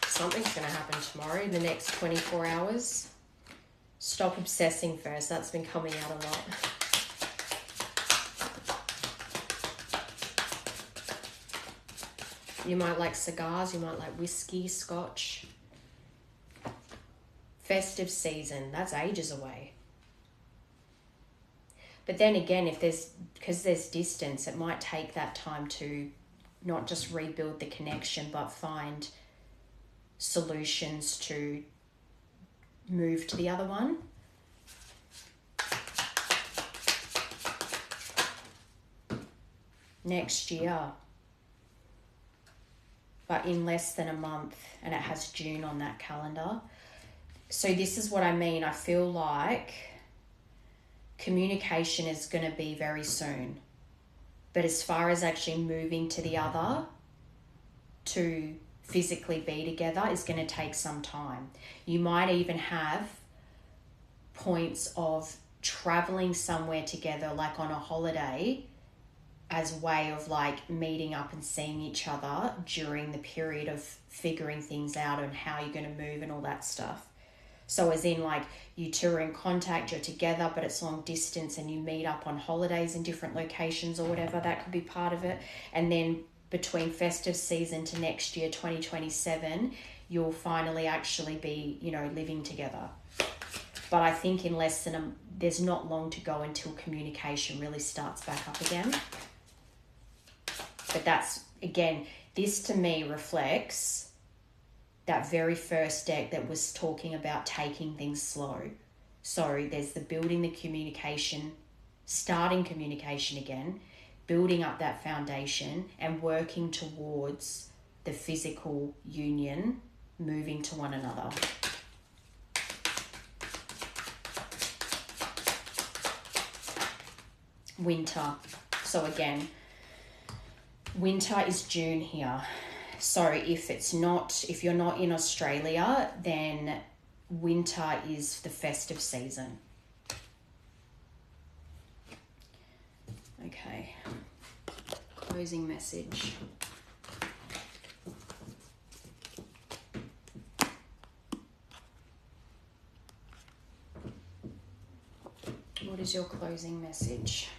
S1: Something's going to happen tomorrow in the next 24 hours. Stop obsessing first. That's been coming out a lot. You might like cigars. You might like whiskey, scotch. Festive season. That's ages away. But then again, because there's distance, it might take that time to not just rebuild the connection, but find solutions to move to the other one. Next year. But in less than a month, and it has June on that calendar. So this is what I mean. I feel like communication is going to be very soon. But as far as actually moving to the other, to physically be together, is going to take some time. You might even have points of traveling somewhere together, like on a holiday, as a way of like meeting up and seeing each other during the period of figuring things out and how you're going to move and all that stuff. So as in like you two are in contact, you're together, but it's long distance and you meet up on holidays in different locations or whatever, that could be part of it. And then between festive season to next year, 2027, you'll finally actually be, living together. But I think in less than there's not long to go until communication really starts back up again. But that's, again, this to me reflects that very first deck that was talking about taking things slow. So there's the building the communication, starting communication again, building up that foundation and working towards the physical union, moving to one another. Winter. So again, winter is June here. So if you're not in Australia, then winter is the festive season. Okay. Closing message. What is your closing message?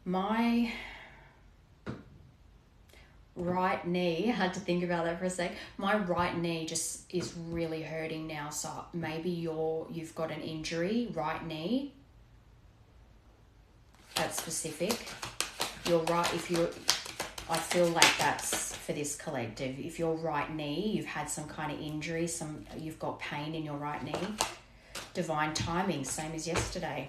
S1: My right knee, I had to think about that for a sec. My right knee just is really hurting now. So maybe you've got an injury, right knee. That's specific. You're right. I feel like that's for this collective. If your right knee, you've had some kind of injury, you've got pain in your right knee. Divine timing, same as yesterday.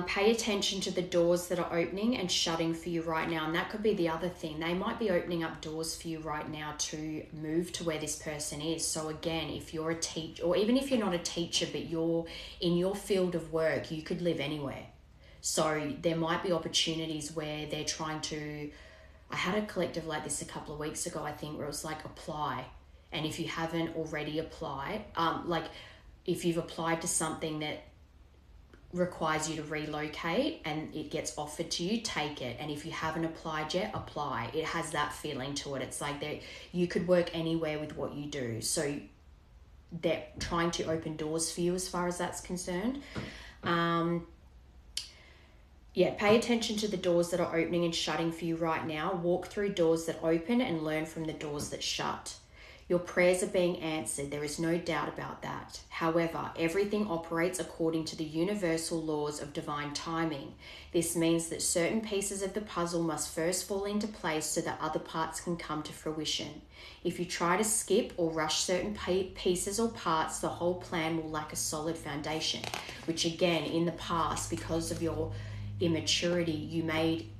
S1: Pay attention to the doors that are opening and shutting for you right now. And that could be the other thing. They might be opening up doors for you right now to move to where this person is. So again, if you're a teacher, or even if you're not a teacher, but you're in your field of work, you could live anywhere. So there might be opportunities where they're trying to, I had a collective like this a couple of weeks ago, I think, where it was like apply. And if you haven't already applied, like if you've applied to something that requires you to relocate and it gets offered to you, take it. And if you haven't applied yet, apply. It has that feeling to it. It's like you could work anywhere with what you do. So they're trying to open doors for you as far as that's concerned. Pay attention to the doors that are opening and shutting for you right now. Walk through doors that open and learn from the doors that shut. Your prayers are being answered. There is no doubt about that. However, everything operates according to the universal laws of divine timing. This means that certain pieces of the puzzle must first fall into place so that other parts can come to fruition. If you try to skip or rush certain pieces or parts, the whole plan will lack a solid foundation, which again, in the past, because of your immaturity, you made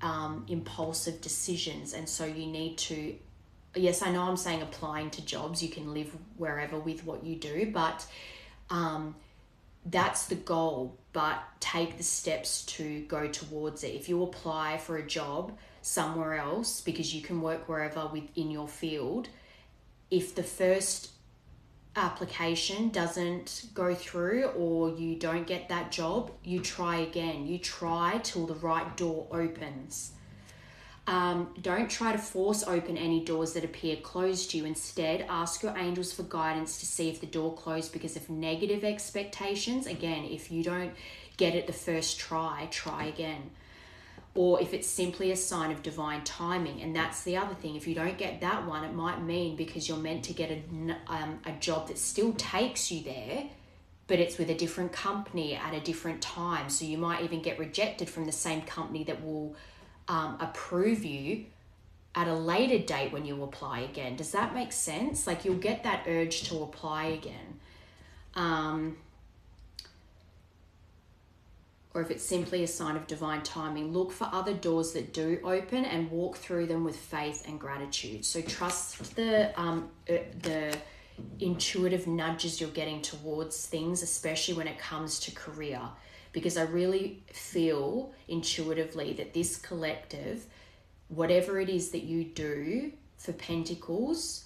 S1: impulsive decisions, and so you need to, yes, I know I'm saying applying to jobs, you can live wherever with what you do, but that's the goal. But take the steps to go towards it. If you apply for a job somewhere else, because you can work wherever within your field, if the first application doesn't go through or you don't get that job, you try again. You try till the right door opens. Don't try to force open any doors that appear closed to you. Instead, ask your angels for guidance to see if the door closed because of negative expectations. Again, if you don't get it the first try again. Or if it's simply a sign of divine timing. And that's the other thing. If you don't get that one, it might mean because you're meant to get a job that still takes you there, but it's with a different company at a different time. So you might even get rejected from the same company that will approve you at a later date when you apply again. Does that make sense? Like, you'll get that urge to apply again. Or if it's simply a sign of divine timing, look for other doors that do open and walk through them with faith and gratitude. So trust the intuitive nudges you're getting towards things, especially when it comes to career. Because I really feel intuitively that this collective, whatever it is that you do for Pentacles,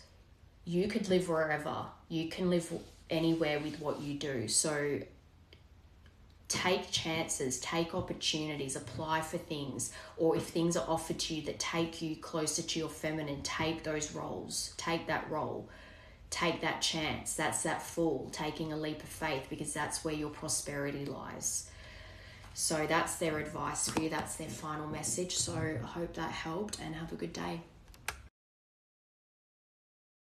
S1: you could live wherever. You can live anywhere with what you do. So take chances, take opportunities, apply for things. Or if things are offered to you that take you closer to your feminine, take those roles. Take that role. Take that chance. That's that fool, taking a leap of faith, because that's where your prosperity lies. So that's their advice for you. That's their final message. So I hope that helped, and have a good day.